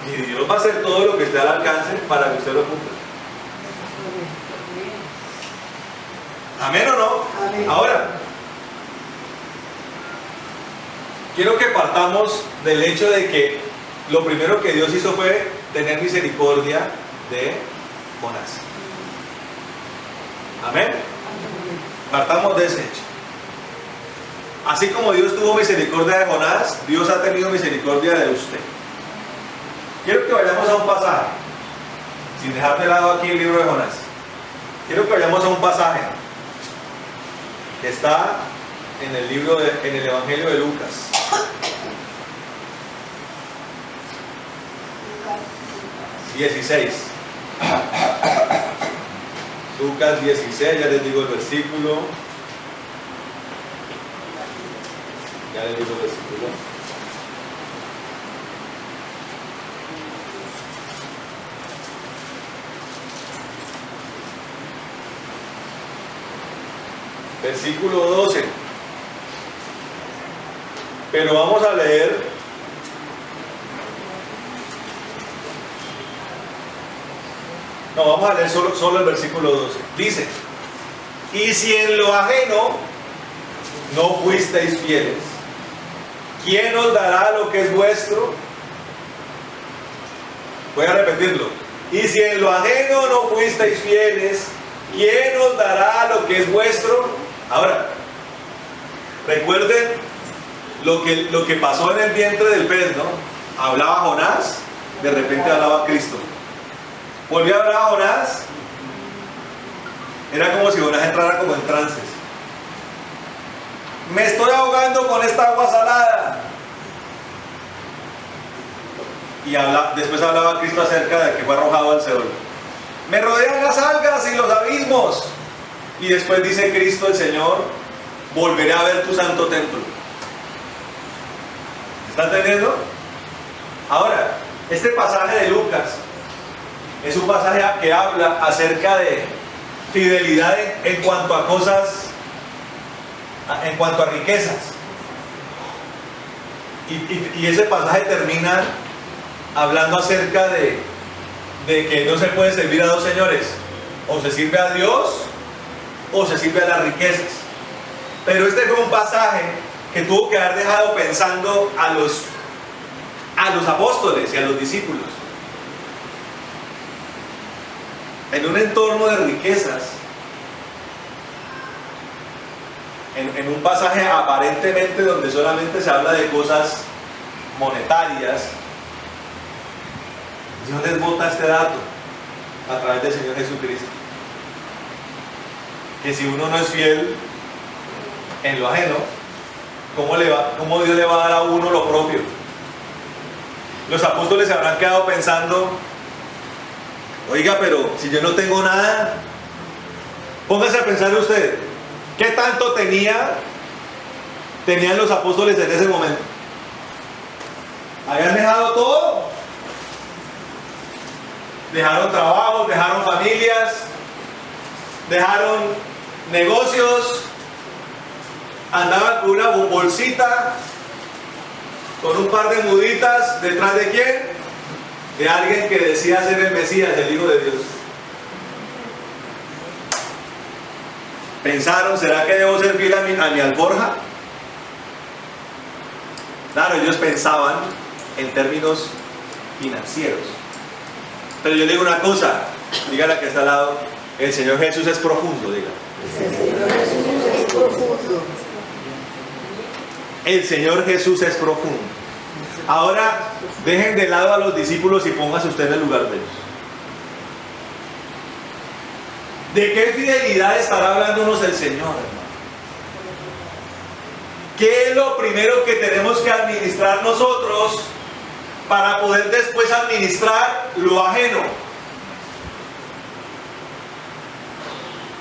Y Dios va a hacer todo lo que esté al alcance para que usted lo cumpla. ¿Amén o no? Amén. Ahora, quiero que partamos del hecho de que lo primero que Dios hizo fue tener misericordia de Jonás. Amén. Partamos de ese hecho. Así como Dios tuvo misericordia de Jonás, Dios ha tenido misericordia de usted. Quiero que vayamos a un pasaje, sin dejar de lado aquí el libro de Jonás. Quiero que vayamos a un pasaje que está en el libro en el Evangelio de Lucas. Lucas 16, ya les digo el versículo. Ya les digo el versículo. Versículo 12. Pero vamos a leer vamos a leer solo el versículo 12. Dice: y si en lo ajeno no fuisteis fieles, ¿quién os dará lo que es vuestro? Voy a repetirlo. Y si en lo ajeno no fuisteis fieles, ¿quién os dará lo que es vuestro? Ahora, recuerden lo que pasó en el vientre del pez, ¿no? Hablaba Jonás, de repente hablaba Cristo. Volvió a hablar a Jonás. Era como si Jonás entrara como en trances. Me estoy ahogando con esta agua salada. Y después hablaba Cristo acerca de que fue arrojado al Seol. Me rodean las algas y los abismos. Y después dice Cristo el Señor: volveré a ver tu santo templo. ¿Está entendiendo? Ahora, este pasaje de Lucas es un pasaje que habla acerca de fidelidad en cuanto a cosas, en cuanto a riquezas. Y ese pasaje termina hablando acerca de que no se puede servir a dos señores. O se sirve a Dios o se sirve a las riquezas. Pero este fue un pasaje que tuvo que haber dejado pensando a los apóstoles y a los discípulos. En un entorno de riquezas, en un pasaje aparentemente donde solamente se habla de cosas monetarias, Dios les bota este dato a través del Señor Jesucristo: que si uno no es fiel en lo ajeno, ¿cómo Dios le va a dar a uno lo propio? Los apóstoles se habrán quedado pensando: oiga, pero si yo no tengo nada. Póngase a pensar usted, ¿qué tanto tenían los apóstoles en ese momento? ¿Habían dejado todo? Dejaron trabajos, dejaron familias, dejaron negocios, andaban con una bolsita, con un par de muditas, ¿detrás de quién? De alguien que decía ser el Mesías, el Hijo de Dios. Pensaron: ¿será que debo ser fiel a mi alforja? Claro, ellos pensaban en términos financieros. Pero yo le digo una cosa, dígale a que está al lado: el Señor Jesús es profundo, diga. El Señor Jesús es profundo. El Señor Jesús es profundo. Ahora, dejen de lado a los discípulos y póngase usted en el lugar de ellos. ¿De qué fidelidad estará hablándonos el Señor, hermano? ¿Qué es lo primero que tenemos que administrar nosotros para poder después administrar lo ajeno?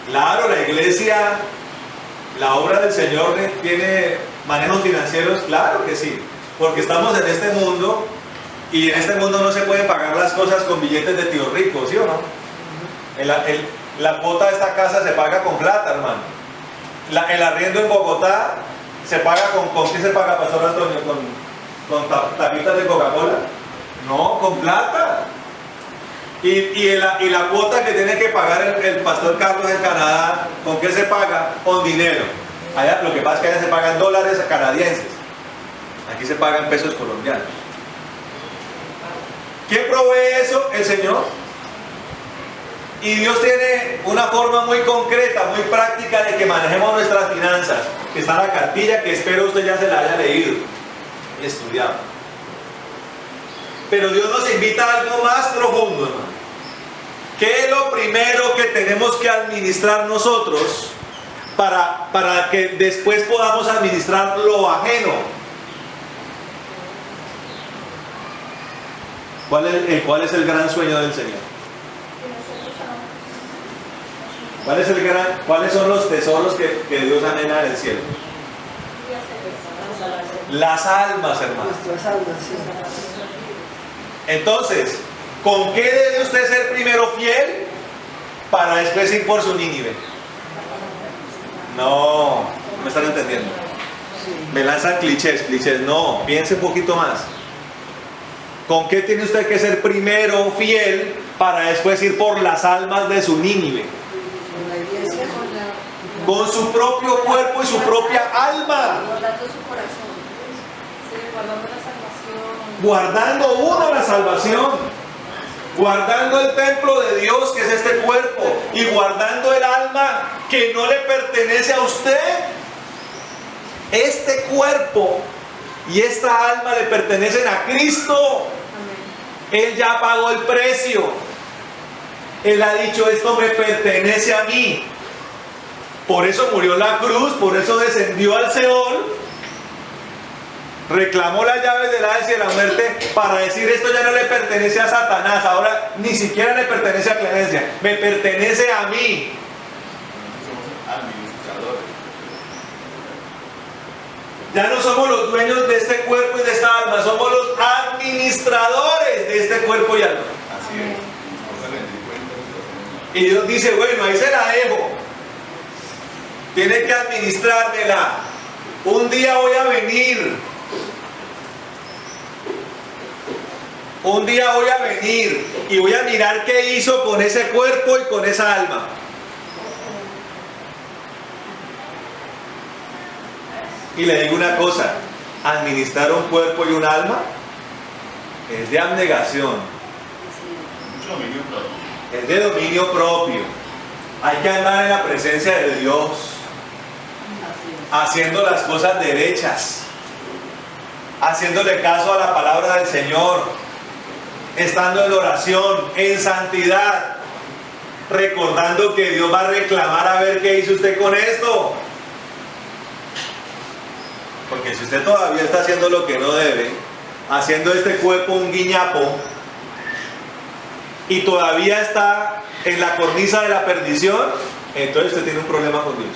Claro, la iglesia, la obra del Señor tiene manejos financieros, claro que sí. Porque estamos en este mundo y en este mundo no se pueden pagar las cosas con billetes de tío rico, ¿sí o no? La cuota de esta casa se paga con plata, hermano. El arriendo en Bogotá se paga ¿con qué se paga, Pastor Antonio? ¿Con tapitas de Coca-Cola? No, con plata. Y la cuota que tiene que pagar el Pastor Carlos en Canadá, ¿con qué se paga? Con dinero. Allá, lo que pasa es que allá se pagan dólares canadienses. Aquí se pagan pesos colombianos. ¿Quién provee eso? El Señor. Y Dios tiene una forma muy concreta, muy práctica de que manejemos nuestras finanzas, que está en la cartilla, que espero usted ya se la haya leído y estudiado. Pero Dios nos invita a algo más profundo, hermano. ¿Qué es lo primero que tenemos que administrar nosotros para que después podamos administrar lo ajeno? ¿Cuál es el gran sueño del Señor? ¿Cuáles son los tesoros que Dios anhela en el cielo? Las almas, hermano. Nuestras almas, sí. Entonces, ¿con qué debe usted ser primero fiel para después ir por su Nínive? No me están entendiendo. Me lanzan clichés. No, piense un poquito más. ¿Con qué tiene usted que ser primero fiel para después ir por las almas de su Nínive? Con la iglesia, Con su propio cuerpo y su propia alma. Guardando su corazón. Sí, guardando la salvación. Guardando uno la salvación. Guardando el templo de Dios, que es este cuerpo. Y guardando el alma que no le pertenece a usted. Este cuerpo y esta alma le pertenecen a Cristo. Él ya pagó el precio. Él ha dicho, esto me pertenece a mí. Por eso murió en la cruz, por eso descendió al Seol, reclamó las llaves del Hades y de la muerte para decir, esto ya no le pertenece a Satanás, ahora ni siquiera le pertenece a Clemencia, me pertenece a mí. Ya no somos los dueños de este cuerpo y de esta alma, somos los administradores de este cuerpo y alma. Así es. Y Dios dice, bueno, ahí se la dejo. Tiene que administrármela. Un día voy a venir. Un día voy a venir y voy a mirar qué hizo con ese cuerpo y con esa alma. Y le digo una cosa, administrar un cuerpo y un alma es de abnegación. Mucho dominio propio. Es de dominio propio. Hay que andar en la presencia de Dios, haciendo las cosas derechas, haciéndole caso a la palabra del Señor, estando en oración, en santidad, recordando que Dios va a reclamar a ver qué hizo usted con esto. Porque si usted todavía está haciendo lo que no debe, haciendo este cuerpo un guiñapo, y todavía está en la cornisa de la perdición, entonces usted tiene un problema con Dios.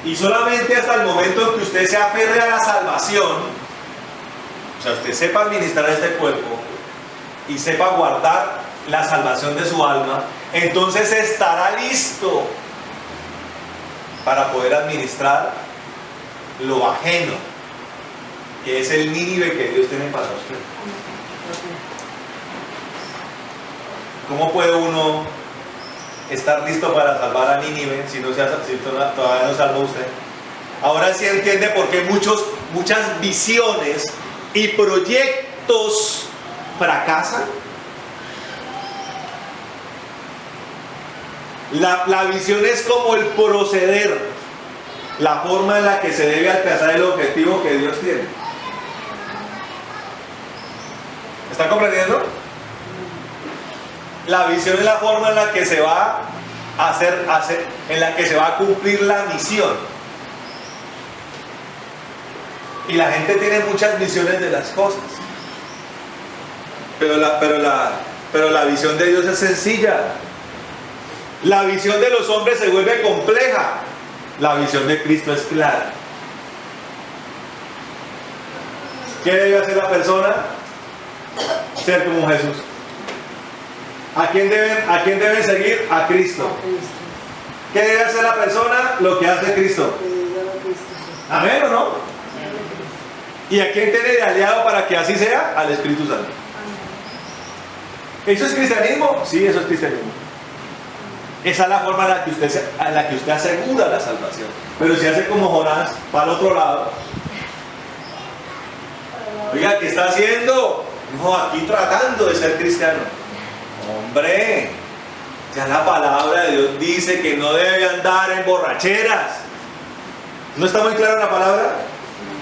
Y solamente hasta el momento en que usted se aferre a la salvación, o sea, usted sepa administrar este cuerpo y sepa guardar la salvación de su alma, entonces estará listo para poder administrar lo ajeno, que es el Nínive que Dios tiene para usted. ¿Cómo puede uno estar listo para salvar a Nínive si todavía no salvó usted? Ahora sí entiende por qué muchas visiones y proyectos fracasan. La visión es como el proceder, la forma en la que se debe alcanzar el objetivo que Dios tiene. ¿Están comprendiendo? La visión es la forma en la que se va a hacer, en la que se va a cumplir la misión. Y la gente tiene muchas visiones de las cosas. Pero la visión de Dios es sencilla. La visión de los hombres se vuelve compleja. La visión de Cristo es clara. ¿Qué debe hacer la persona? Ser como Jesús. ¿A quién deben seguir? A Cristo. ¿Qué debe hacer la persona? Lo que hace Cristo. ¿Amén o no? ¿Y a quién tiene de aliado para que así sea? Al Espíritu Santo. ¿Eso es cristianismo? Sí, eso es cristianismo. Esa es la forma en la que usted asegura la salvación. Pero si hace como Jonás, para el otro lado. Oiga, ¿qué está haciendo? No, aquí tratando de ser cristiano. Hombre, ya la palabra de Dios dice que no debe andar en borracheras. ¿No está muy clara la palabra?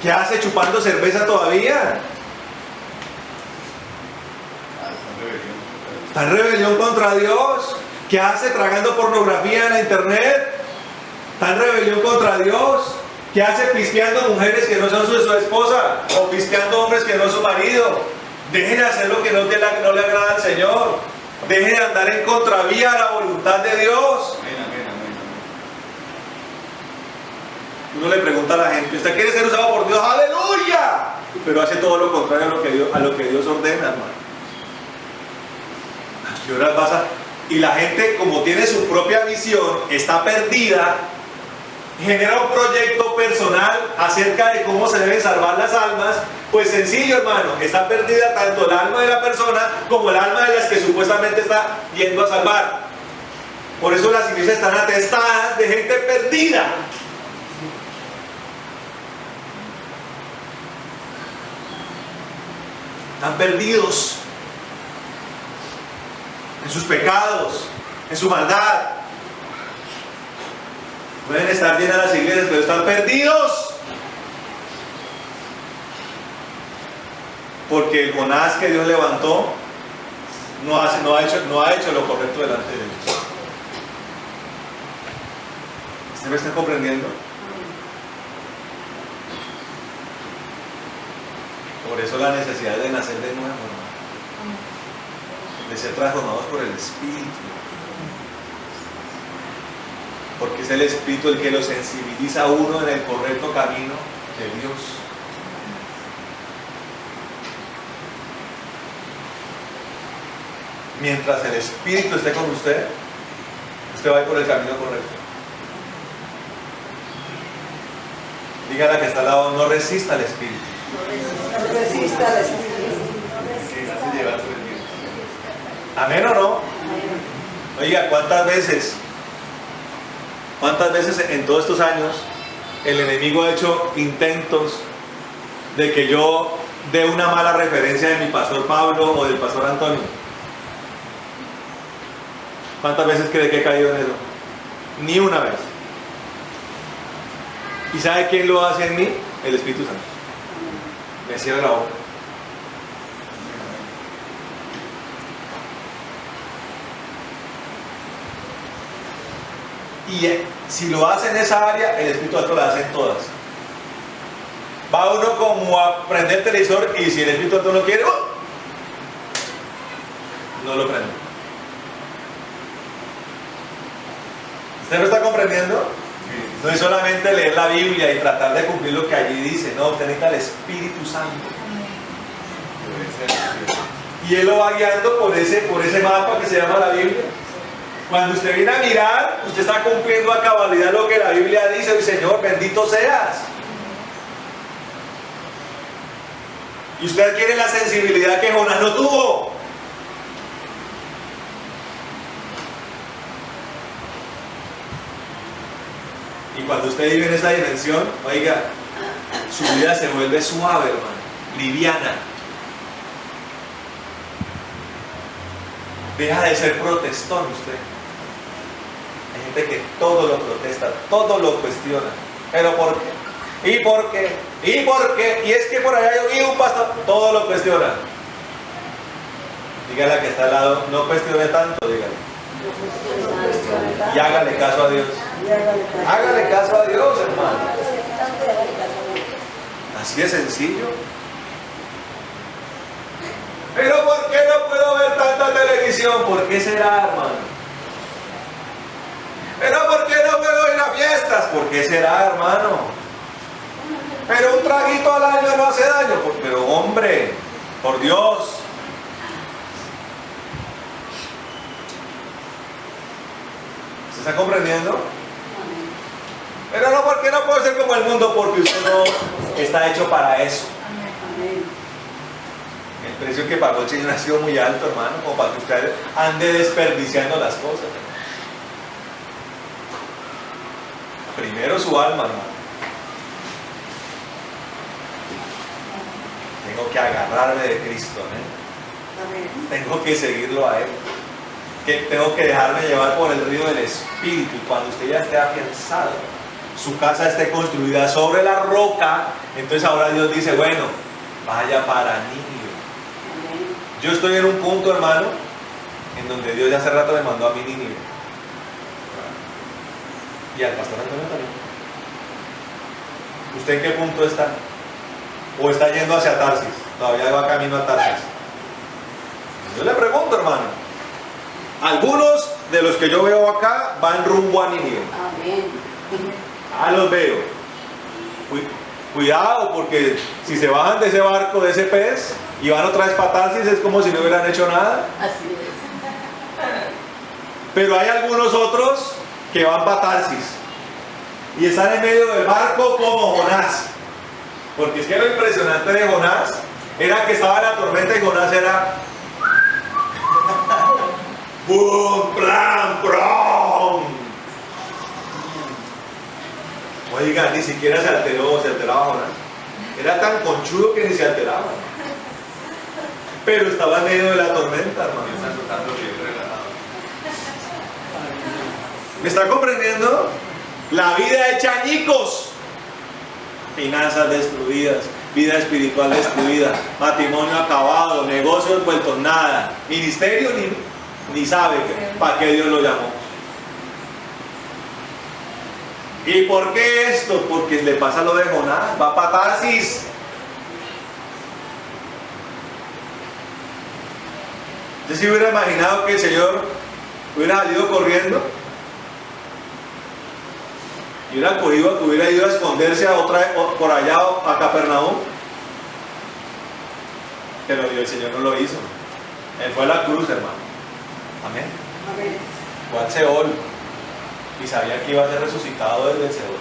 ¿Qué hace chupando cerveza todavía? Está en rebelión contra Dios. ¿Qué hace tragando pornografía en la internet? Está en rebelión contra Dios. ¿Qué hace pispeando mujeres que no son su esposa? O pispeando hombres que no son su marido. Deje de hacer lo que no le agrada al Señor. Deje de andar en contravía a la voluntad de Dios. Uno le pregunta a la gente, ¿usted quiere ser usado por Dios? ¡Aleluya! Pero hace todo lo contrario a lo que Dios ordena, hermano. ¿Qué horas pasa? Y la gente, como tiene su propia visión, está perdida, genera un proyecto personal acerca de cómo se deben salvar las almas. Pues sencillo, hermano, está perdida tanto el alma de la persona como el alma de las que supuestamente está yendo a salvar. Por eso las iglesias están atestadas de gente perdida. Están perdidos en sus pecados, en su maldad. Pueden estar llenas las iglesias, pero están perdidos. Porque el Jonás que Dios levantó no ha hecho lo correcto delante de Dios. ¿Usted me está comprendiendo? Por eso la necesidad de nacer de nuevo, hermano. De ser transformados por el Espíritu. Porque es el Espíritu el que lo sensibiliza a uno en el correcto camino de Dios. Mientras el Espíritu esté con usted, usted va a ir por el camino correcto. Dígale a la que está al lado, no resista al Espíritu. No resista al Espíritu. ¿Amén o no? Oiga, ¿cuántas veces en todos estos años el enemigo ha hecho intentos de que yo dé una mala referencia de mi pastor Pablo o del pastor Antonio? ¿Cuántas veces cree que he caído en eso? Ni una vez. ¿Y sabe quién lo hace en mí? El Espíritu Santo. Me cierra la boca. Y si lo hace en esa área, el Espíritu Santo lo hace en todas. Va uno como a prender el televisor y si el Espíritu Santo no quiere, no lo prende. ¿Usted lo está comprendiendo? No es solamente leer la Biblia y tratar de cumplir lo que allí dice, no, usted necesita el Espíritu Santo. Y Él lo va guiando por ese mapa que se llama la Biblia. Cuando usted viene a mirar, usted está cumpliendo a cabalidad lo que la Biblia dice. Y Señor, bendito seas. Y usted adquiere la sensibilidad que Jonás no tuvo. Y cuando usted vive en esa dimensión, oiga, su vida se vuelve suave, hermano, liviana. Deja de ser protestón usted. Hay gente que todo lo protesta, todo lo cuestiona. ¿Pero por qué? ¿Y por qué? ¿Y por qué? Y es que por allá yo vi un pastor, todo lo cuestiona. Dígale a que está al lado, no cuestione tanto, dígale. Y hágale caso a Dios. Hágale caso a Dios, hermano. Así de sencillo. Pero ¿por qué no puedo ver tanta televisión? ¿Por qué será, hermano? Pero ¿por qué no puedo ir a fiestas? ¿Por qué será, hermano? Pero un traguito al año no hace daño. Pero hombre, por Dios. ¿Se está comprendiendo? Pero no, porque no puedo ser como el mundo, porque usted no está hecho para eso. Amén. El precio que pagó el Señor ha sido muy alto, hermano, como para que usted ande desperdiciando las cosas. Primero su alma, hermano. Tengo que agarrarme de Cristo, ¿eh? Amén. Tengo que seguirlo a Él. Que tengo que dejarme llevar por el río del Espíritu. Y cuando usted ya esté afianzado, su casa esté construida sobre la roca, entonces ahora Dios dice, bueno, vaya para Nínive. Amén. Yo estoy en un punto, hermano, en donde Dios ya hace rato me mandó a mi Nínive. Y al pastor Antonio también. ¿Usted en qué punto está? ¿O está yendo hacia Tarsis? Todavía va camino a Tarsis. Yo le pregunto, hermano. Algunos de los que yo veo acá van rumbo a Nínive. Amén. Ah, los veo. Cuidado, porque si se bajan de ese barco, de ese pez, y van otra vez para Tarsis, es como si no hubieran hecho nada. Así es. Pero hay algunos otros que van para Tarsis y están en medio del barco como Jonás. Porque es que lo impresionante de Jonás era que estaba en la tormenta y Jonás era ¡bum! ¡Plan! ¡Prom! Oiga, ni siquiera se alteraba Jonás. Era tan conchudo que ni se alteraba. Pero estaba en medio de la tormenta, hermano. Está soltando bien relajado. ¿Me está comprendiendo? La vida hecha añicos. Finanzas destruidas, vida espiritual destruida, matrimonio acabado, negocios vueltos nada, ministerio ni sabe para qué Dios lo llamó. ¿Y por qué esto? Porque le pasa lo de Jonás, va para Tarsis. Yo sí hubiera imaginado que el Señor hubiera salido corriendo y hubiera ido a esconderse por allá a Capernaum. Pero el Señor no lo hizo. Él fue a la cruz, hermano. Amén. Amén. Fue al Seol y sabía que iba a ser resucitado desde el Seol.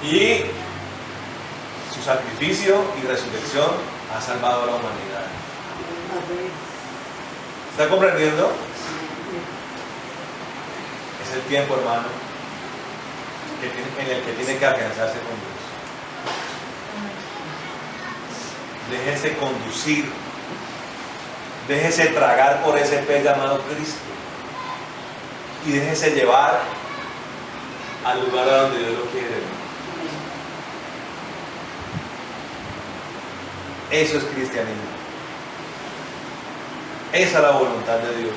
Y su sacrificio y resurrección ha salvado a la humanidad. Amén. ¿Está comprendiendo? Es el tiempo, hermano, en el que tiene que afianzarse con Dios. Déjese conducir. Déjese tragar por ese pez llamado Cristo. Y déjese llevar al lugar a donde Dios lo quiere. Eso es cristianismo. Esa es la voluntad de Dios.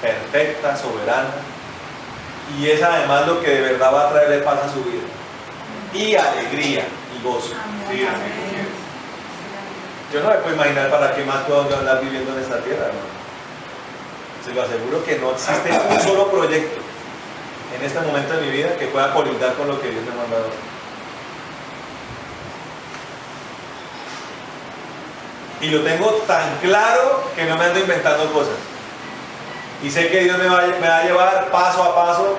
Perfecta, soberana. Y es además lo que de verdad va a traerle paz a su vida. Y alegría y gozo. Sí, así es. Yo no me puedo imaginar para qué más puedo andar viviendo en esta tierra, hermano. Se lo aseguro que no existe un solo proyecto en este momento de mi vida que pueda colindar con lo que Dios me ha mandado. Y lo tengo tan claro que no me ando inventando cosas. Y sé que Dios me va a llevar paso a paso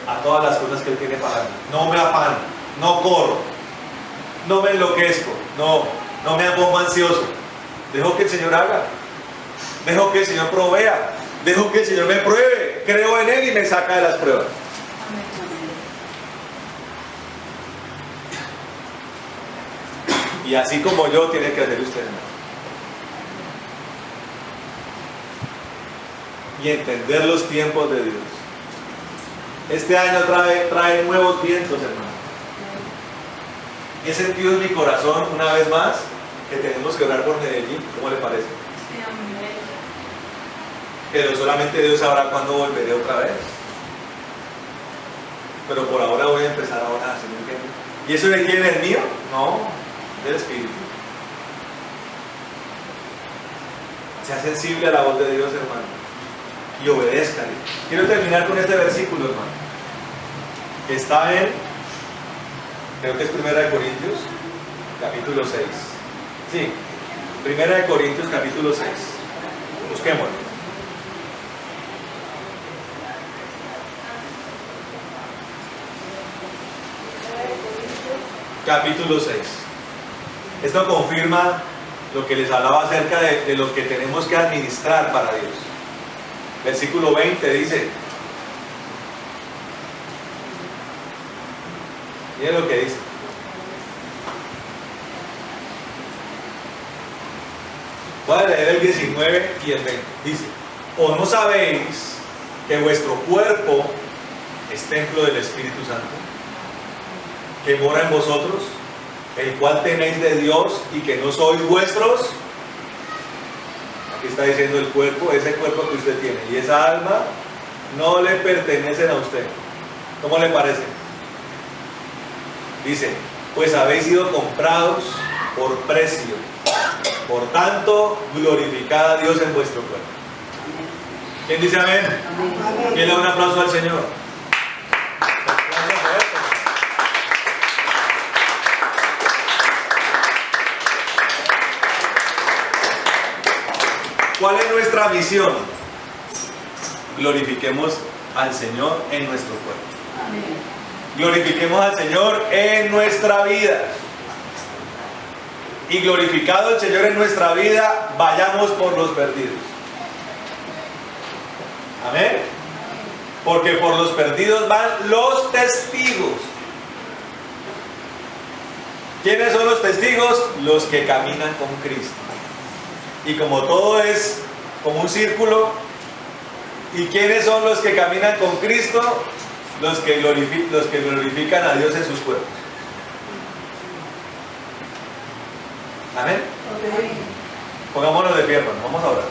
a todas las cosas que Él tiene para mí. No me afano, no corro, no me enloquezco, no me pongo ansioso. Dejo que el Señor haga. Dejo que el Señor provea. Dejo que el Señor me pruebe. Creo en Él y me saca de las pruebas. Y así como yo, tiene que hacer usted, hermano. Y entender los tiempos de Dios. Este año trae nuevos vientos, hermano. He sentido en mi corazón una vez más que tenemos que orar por Medellín. ¿Cómo le parece? Sí, amén. Pero solamente Dios sabrá cuándo volveré otra vez. Pero por ahora voy a empezar a orar, ¿sí me entiende? ¿Y eso de quién es mío? No, del Espíritu. Sea sensible a la voz de Dios, hermano. Y obedézcale. Quiero terminar con este versículo, hermano. que está en, creo que es Primera de Corintios, capítulo 6. Sí, Primera de Corintios, capítulo 6. Busquémoslo. Capítulo 6. Esto confirma lo que les hablaba acerca de lo que tenemos que administrar para Dios. Versículo 20 dice, miren lo que dice. Voy a leer el 19 y el 20. Dice, ¿o no sabéis que vuestro cuerpo es templo del Espíritu Santo, que mora en vosotros, el cual tenéis de Dios y que no sois vuestros? Aquí está diciendo el cuerpo, ese cuerpo que usted tiene y esa alma no le pertenecen a usted. ¿Cómo le parece? Dice, pues habéis sido comprados por precio, por tanto glorificad a Dios en vuestro cuerpo. ¿Quién dice amén? Amén. ¿Quién le da un aplauso al Señor? ¿Cuál es nuestra misión? Glorifiquemos al Señor en nuestro cuerpo. Glorifiquemos al Señor en nuestra vida. Y glorificado el Señor en nuestra vida, vayamos por los perdidos. Amén. Porque por los perdidos van los testigos. ¿Quiénes son los testigos? Los que caminan con Cristo. Y como todo es como un círculo, ¿y quiénes son los que caminan con Cristo? Los que glorifican a Dios en sus cuerpos. Amén. Pongámonos de pie, hermano. Vamos a orar.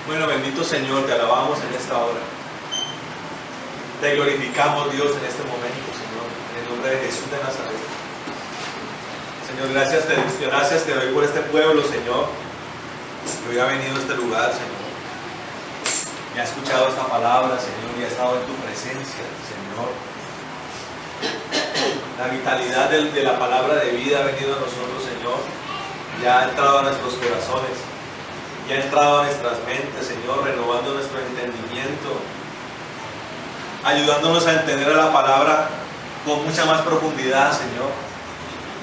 Bueno, bendito Señor, te alabamos en esta hora. Te glorificamos, Dios, en este momento, Señor, en el nombre de Jesús de Nazaret. Señor, gracias te doy por este pueblo, Señor, que hoy ha venido a este lugar, Señor. Y ha escuchado esta palabra, Señor, y ha estado en tu presencia, Señor. La vitalidad de la palabra de vida ha venido a nosotros, Señor, y ha entrado a nuestros corazones. Y ha entrado a nuestras mentes, Señor, renovando nuestro entendimiento, ayudándonos a entender a la palabra con mucha más profundidad, Señor,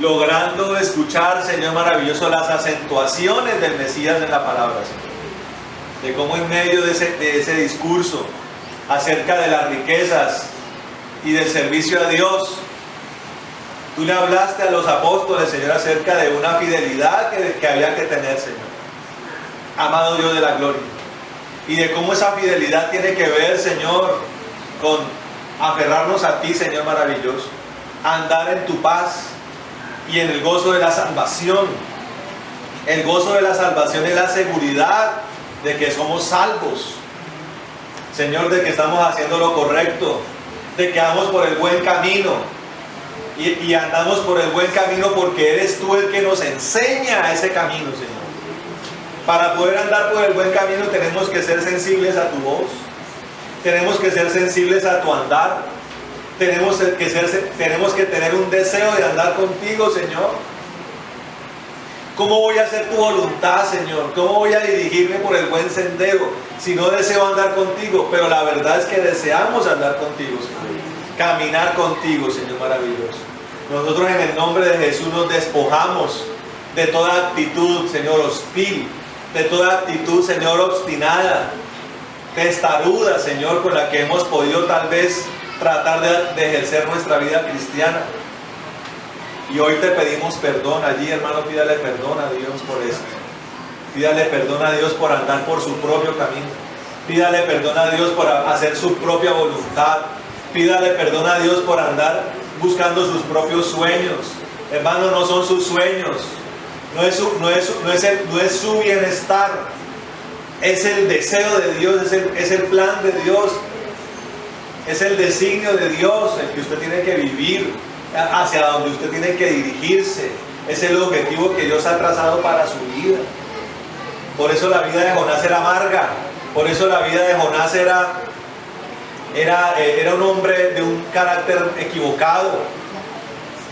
logrando escuchar, Señor maravilloso, las acentuaciones del Mesías en la palabra, Señor, de cómo en medio de ese discurso acerca de las riquezas y del servicio a Dios, tú le hablaste a los apóstoles, Señor, acerca de una fidelidad que había que tener, Señor. Amado Dios de la gloria, y de cómo esa fidelidad tiene que ver, Señor, con aferrarnos a ti, Señor maravilloso, andar en tu paz y en el gozo de la salvación. El gozo de la salvación es la seguridad de que somos salvos, Señor, de que estamos haciendo lo correcto, de que vamos por el buen camino, y andamos por el buen camino porque eres tú el que nos enseña ese camino, Señor. Para poder andar por el buen camino tenemos que ser sensibles a tu voz, tenemos que ser sensibles a tu andar, tenemos que tener un deseo de andar contigo, Señor. ¿Cómo voy a hacer tu voluntad, Señor? ¿Cómo voy a dirigirme por el buen sendero si no deseo andar contigo? Pero la verdad es que deseamos andar contigo, Señor, caminar contigo, Señor maravilloso. Nosotros en el nombre de Jesús nos despojamos de toda actitud, Señor, hostil, de toda actitud, Señor, obstinada, testaruda, Señor, con la que hemos podido tal vez tratar de ejercer nuestra vida cristiana. Y hoy te pedimos perdón. Allí, hermano, pídale perdón a Dios por esto. Pídale perdón a Dios por andar por su propio camino. Pídale perdón a Dios por hacer su propia voluntad. Pídale perdón a Dios por andar buscando sus propios sueños. Hermano, no son sus sueños, no es su bienestar, es el deseo de Dios, es el plan de Dios, es el designio de Dios el que usted tiene que vivir, hacia donde usted tiene que dirigirse. Es el objetivo que Dios ha trazado para su vida. Por eso la vida de Jonás era amarga, por eso la vida de Jonás era un hombre de un carácter equivocado.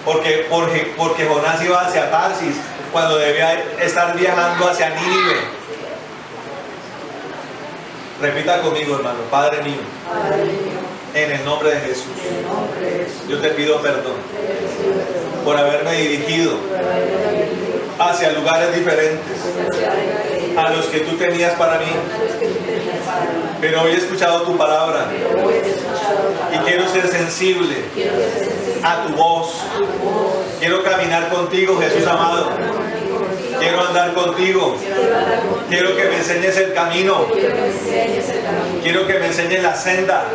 Porque Jonás iba hacia Tarsis cuando debía estar viajando hacia Nínive. Repita conmigo, hermano. Padre mío, en el nombre de Jesús, yo te pido perdón por haberme dirigido hacia lugares diferentes a los que tú tenías para mí. Pero hoy he escuchado tu palabra y quiero ser sensible a tu voz. Quiero caminar contigo, Jesús amado. Quiero andar contigo. Quiero que me enseñes el camino. Quiero que me enseñes la senda.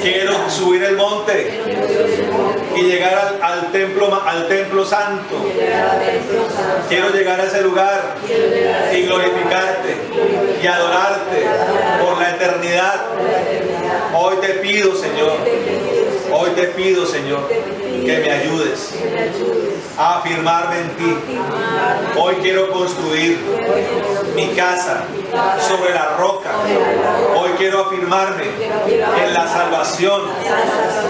Quiero subir el monte y llegar al templo santo. Quiero llegar a ese lugar y glorificarte y adorarte por la eternidad. Hoy te pido, Señor, que me ayudes a afirmarme en ti. Hoy quiero construir mi casa sobre la roca. Hoy quiero afirmarme en la salvación.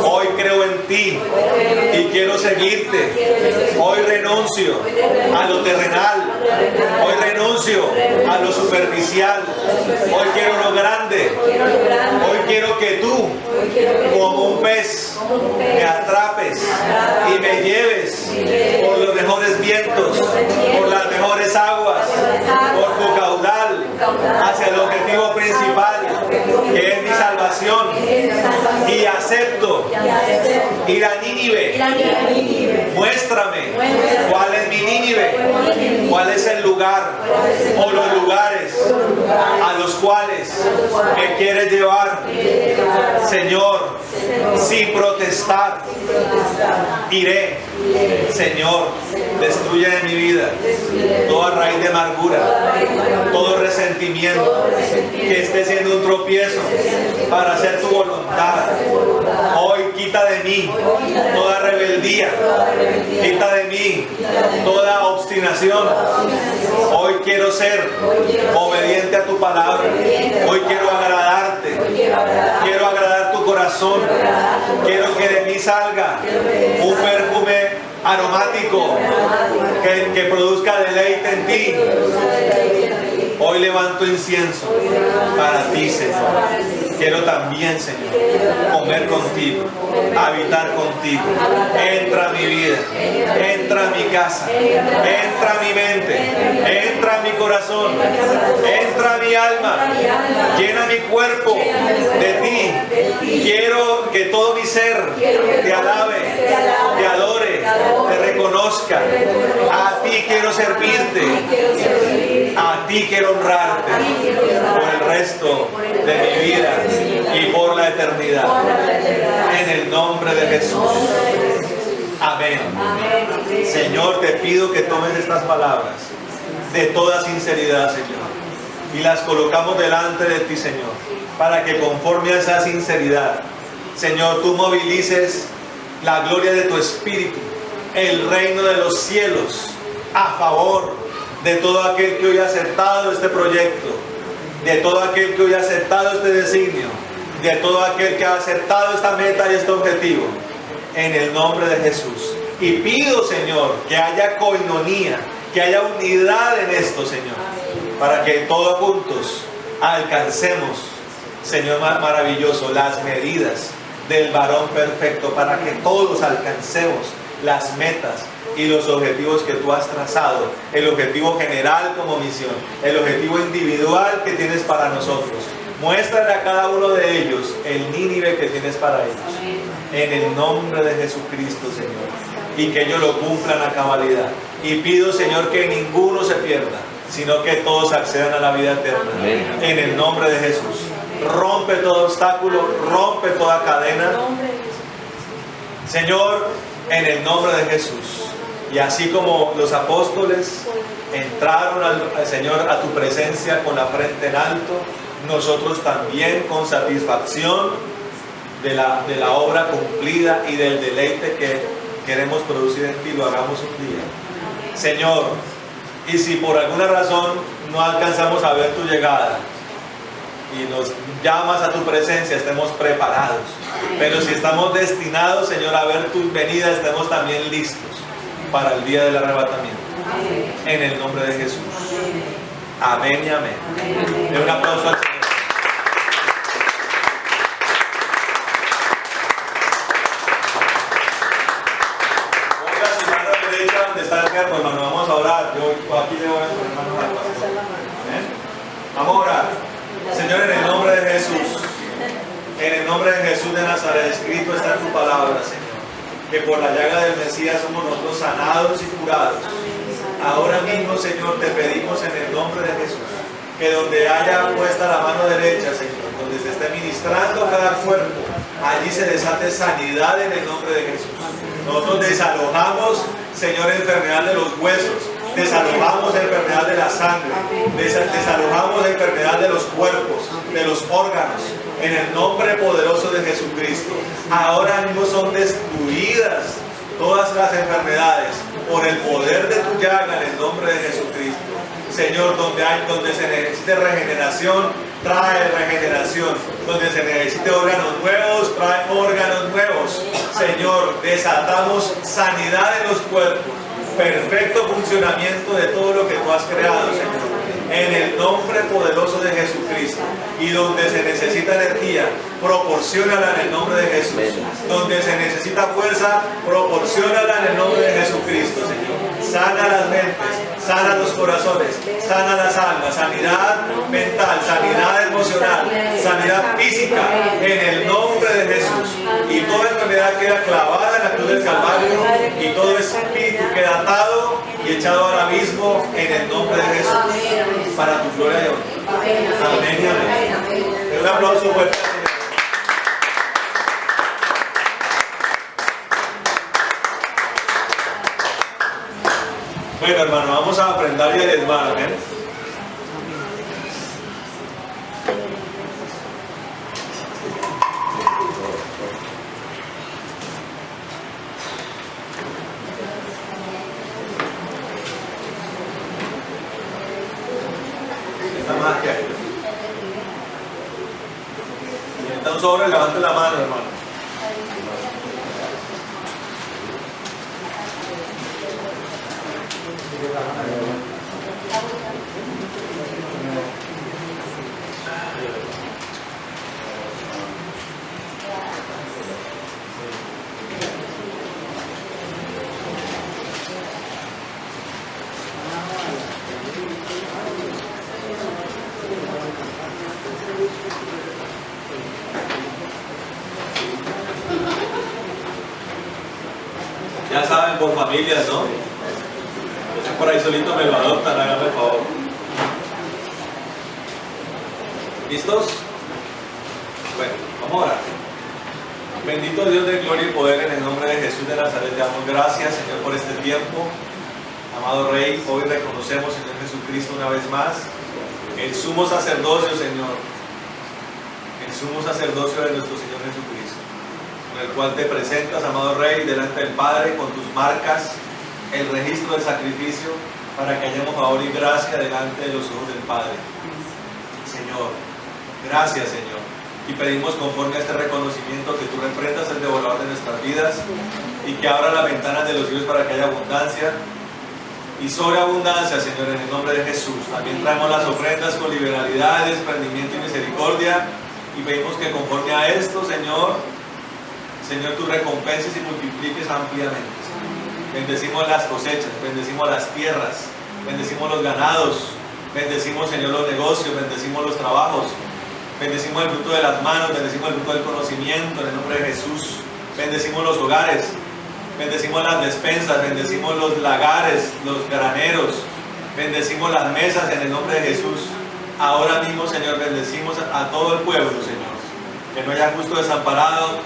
Hoy creo en ti y quiero seguirte. Hoy renuncio a lo terrenal. Hoy renuncio a lo superficial. Hoy quiero lo grande. Hoy quiero que tú, como un pez, me atrapes y me lleves por los mejores vientos, por las mejores aguas, por tu caudal, hacia el objetivo principal, que es mi salvación. Y acepto ir a Nínive. Muéstrame cuál es mi Nínive, cuál es el lugar o los lugares a los cuales me quieres llevar, Señor. Sin protestar, iré. Señor, destruye de mi vida toda raíz de amargura, todo resentimiento que esté siendo un tropiezo para hacer tu voluntad. Hoy quita de mí toda rebeldía, quita de mí toda obstinación. Hoy quiero ser obediente a tu palabra. Hoy quiero agradarte, quiero agradar tu corazón. Quiero que de mí salga un perfume aromático que produzca deleite en ti. Hoy levanto incienso para ti, Señor. Quiero también, Señor, comer contigo, habitar contigo. Entra a mi vida, entra a mi casa, entra a mi mente, entra a mi corazón, entra a mi alma, llena mi cuerpo de ti. Quiero que todo mi ser te alabe, te adore, te reconozca. A ti quiero servirte, a ti quiero honrarte por el resto de mi vida y por la eternidad. En el nombre de Jesús. Amén. Señor, te pido que tomes estas palabras de toda sinceridad, Señor, y las colocamos delante de ti, Señor, para que conforme a esa sinceridad, Señor, tú movilices la gloria de tu Espíritu, el reino de los cielos, a favor de todo aquel que hoy ha aceptado este proyecto, de todo aquel que hoy ha aceptado este designio, de todo aquel que ha aceptado esta meta y este objetivo, en el nombre de Jesús. Y pido, Señor, que haya coinonía, que haya unidad en esto, Señor, para que todos juntos alcancemos, Señor maravilloso, las medidas del varón perfecto, para que todos alcancemos las metas y los objetivos que tú has trazado, el objetivo general como misión, el objetivo individual que tienes para nosotros. Muéstrale a cada uno de ellos el Nínive que tienes para ellos, en el nombre de Jesucristo, Señor, y que ellos lo cumplan a cabalidad. Y pido, Señor, que ninguno se pierda, sino que todos accedan a la vida eterna. En el nombre de Jesús. Rompe todo obstáculo, rompe toda cadena. Señor, en el nombre de Jesús. Y así como los apóstoles entraron al Señor a tu presencia con la frente en alto, nosotros también con satisfacción de la obra cumplida y del deleite que queremos producir en ti, lo hagamos un día. Señor, y si por alguna razón no alcanzamos a ver tu llegada y nos llamas a tu presencia, estemos preparados. Pero si estamos destinados, Señor, a ver tu venida, estemos también listos para el día del arrebatamiento. En el nombre de Jesús. Amén y amén. De un aplauso al Señor. Ponga su mano derecha donde está enfermo, hermano. Vamos a orar. Yo aquí le voy a poner manos al pastor. ¿Eh? Vamos a orar. Señor, en el nombre de Jesús. En el nombre de Jesús de Nazaret, escrito está en tu palabra, Señor, que por la llaga del Mesías somos nosotros sanados y curados. Ahora mismo, Señor, te pedimos en el nombre de Jesús, que donde haya puesta la mano derecha, Señor, donde se esté ministrando cada cuerpo, allí se desate sanidad en el nombre de Jesús. Nosotros desalojamos, Señor, enfermedad de los huesos, desalojamos enfermedad de la sangre, desalojamos enfermedad de los cuerpos, de los órganos, en el nombre poderoso de Jesucristo. Ahora mismo son destruidas todas las enfermedades por el poder de tu llaga en el nombre de Jesucristo. Señor, donde se necesite regeneración, trae regeneración. Donde se necesite órganos nuevos, trae órganos nuevos. Señor, desatamos sanidad en los cuerpos, perfecto funcionamiento de todo lo que tú has creado, Señor, en el nombre poderoso de Jesucristo. Y donde se necesita energía, proporciónala en el nombre de Jesús. Donde se necesita fuerza, proporciónala en el nombre de Jesucristo, Señor. Sana las mentes, sana los corazones, sana las almas, sanidad mental, sanidad emocional, sanidad física, en el nombre de Jesús. Y toda enfermedad queda clavada en la cruz del Calvario, y todo espíritu queda atado y echado al abismo en el nombre de Jesús, para tu gloria y honra. Amén y amén. Un aplauso fuerte. Bueno, hermano, vamos a aprender y a diezmar, amén. Está más que ahí. Si está un sobre, levante la mano, hermano. Ya saben, por familias, ¿no? Si por ahí solito me lo adoptan, háganme el favor. ¿Listos? Bueno, vamos a orar. Bendito Dios de gloria y poder, en el nombre de Jesús de Nazaret, te damos gracias, Señor, por este tiempo. Amado Rey, hoy reconocemos, Señor Jesucristo, una vez más, el sumo sacerdocio, Señor, el sumo sacerdocio de nuestro Señor Jesucristo, con el cual te presentas, amado Rey, delante del Padre, con tus marcas, el registro del sacrificio, para que hallemos favor y gracia delante de los ojos del Padre. Señor, gracias, Señor, y pedimos conforme a este reconocimiento que tú reprendas el devorador de nuestras vidas y que abra las ventanas de los cielos para que haya abundancia y sobreabundancia, Señor, en el nombre de Jesús. También traemos las ofrendas con liberalidad, desprendimiento y misericordia, y pedimos que conforme a esto, Señor, tú recompenses y multipliques ampliamente. Bendecimos las cosechas, bendecimos las tierras, bendecimos los ganados, bendecimos, Señor, los negocios, bendecimos los trabajos, bendecimos el fruto de las manos, bendecimos el fruto del conocimiento en el nombre de Jesús, bendecimos los hogares, bendecimos las despensas, bendecimos los lagares, los graneros, bendecimos las mesas en el nombre de Jesús. Ahora mismo, Señor, bendecimos a todo el pueblo, Señor, que no haya justo desamparado,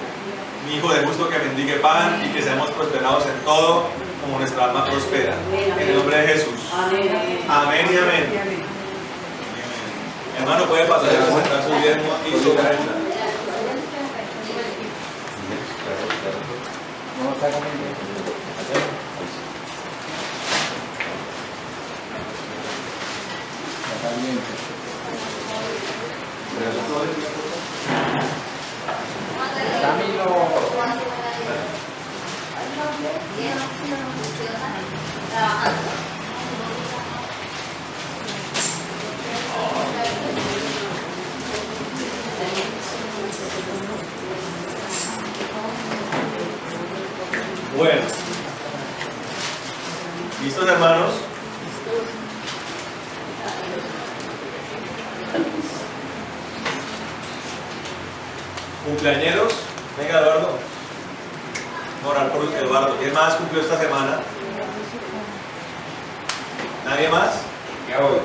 un hijo de justo que bendiga pan y que seamos prosperados en todo como nuestra alma prospera. En el nombre de Jesús. Amén y amén. Hermano, puede pasar a presentar su diezmo y su ofrenda. Bueno, ¿listos, hermanos? Cumpleañeros, venga Eduardo, orar por Eduardo. ¿Quién más cumplió esta semana? ¿Nadie más? Ya voy.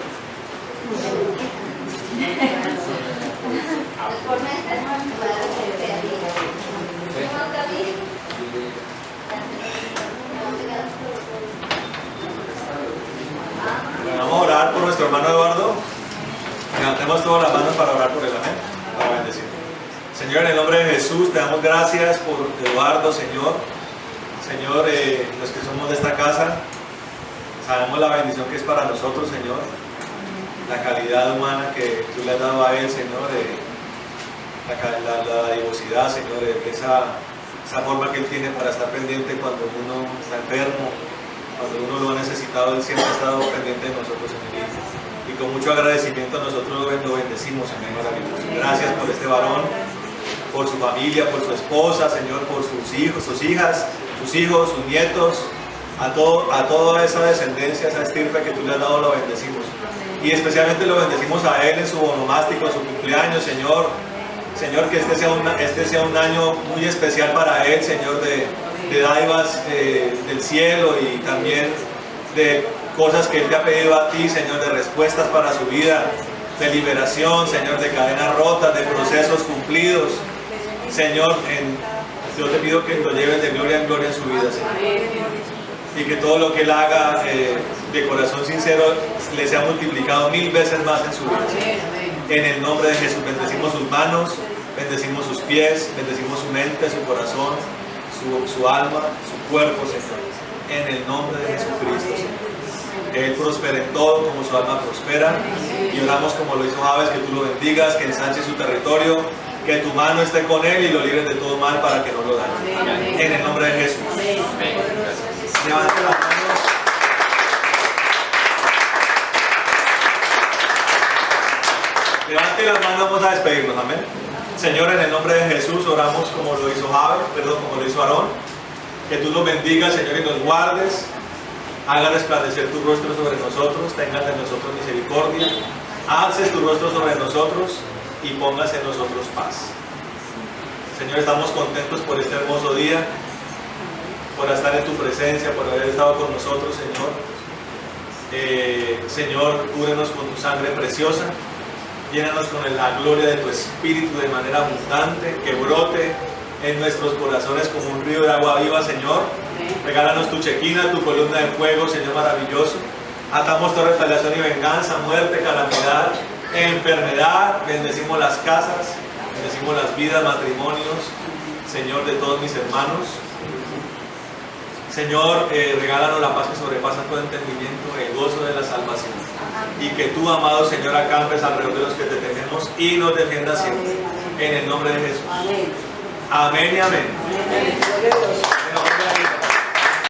Bueno, vamos a orar por nuestro hermano Eduardo. Levantemos todas las manos para orar por él, amén, para bendecir. Señor, en el nombre de Jesús, te damos gracias por Eduardo, Señor. Señor, los que somos de esta casa, sabemos la bendición que es para nosotros, Señor. La calidad humana que tú le has dado a él, Señor, la dadivosidad, Señor, esa forma que él tiene para estar pendiente cuando uno está enfermo, cuando uno lo ha necesitado. Él siempre ha estado pendiente de nosotros, Señor. Y con mucho agradecimiento nosotros lo bendecimos, Señor, maravilloso. Gracias por este varón, por su familia, por su esposa, Señor, por sus hijos, sus hijas, sus hijos, sus nietos, a toda esa descendencia, esa estirpe que tú le has dado, lo bendecimos. Y especialmente lo bendecimos a él en su onomástico, su cumpleaños, Señor. Señor, que este sea un año muy especial para él, Señor, de dádivas del cielo y también de cosas que él te ha pedido a ti, Señor, de respuestas para su vida, de liberación, Señor, de cadenas rotas, de procesos cumplidos. Señor, yo te pido que lo lleves de gloria en gloria en su vida, Señor. Y que todo lo que él haga de corazón sincero le sea multiplicado 1000 veces más en su vida. En el nombre de Jesús, bendecimos sus manos, bendecimos sus pies, bendecimos su mente, su corazón, su alma, su cuerpo, Señor. En el nombre de Jesucristo, Señor. Que él prospere en todo como su alma prospera. Y oramos como lo hizo Javes, que tú lo bendigas, que ensanche su territorio, que tu mano esté con él y lo libres de todo mal para que no lo dañe. En el nombre de Jesús. Levante las manos. Levante las manos, vamos a despedirnos, amén. Señor, en el nombre de Jesús oramos como lo hizo como lo hizo Aarón. Que tú nos bendigas, Señor, y nos guardes. Haga resplandecer tu rostro sobre nosotros, tengas de nosotros misericordia. Alces tu rostro sobre nosotros y pongas en nosotros paz. Señor, estamos contentos por este hermoso día, por estar en tu presencia, por haber estado con nosotros, Señor. Señor, cúbrenos con tu sangre preciosa. Llénanos con la gloria de tu Espíritu de manera abundante, que brote en nuestros corazones como un río de agua viva, Señor. Regálanos tu chequina, tu columna de fuego, Señor maravilloso. Atamos toda retaliación y venganza, muerte, calamidad, enfermedad. Bendecimos las casas, bendecimos las vidas, matrimonios, Señor, de todos mis hermanos. Señor, regálanos la paz que sobrepasa todo entendimiento, el gozo de la salvación. Y que tú, amado Señor, acampes alrededor de los que te tememos y nos defiendas siempre. En el nombre de Jesús. Amén y amén.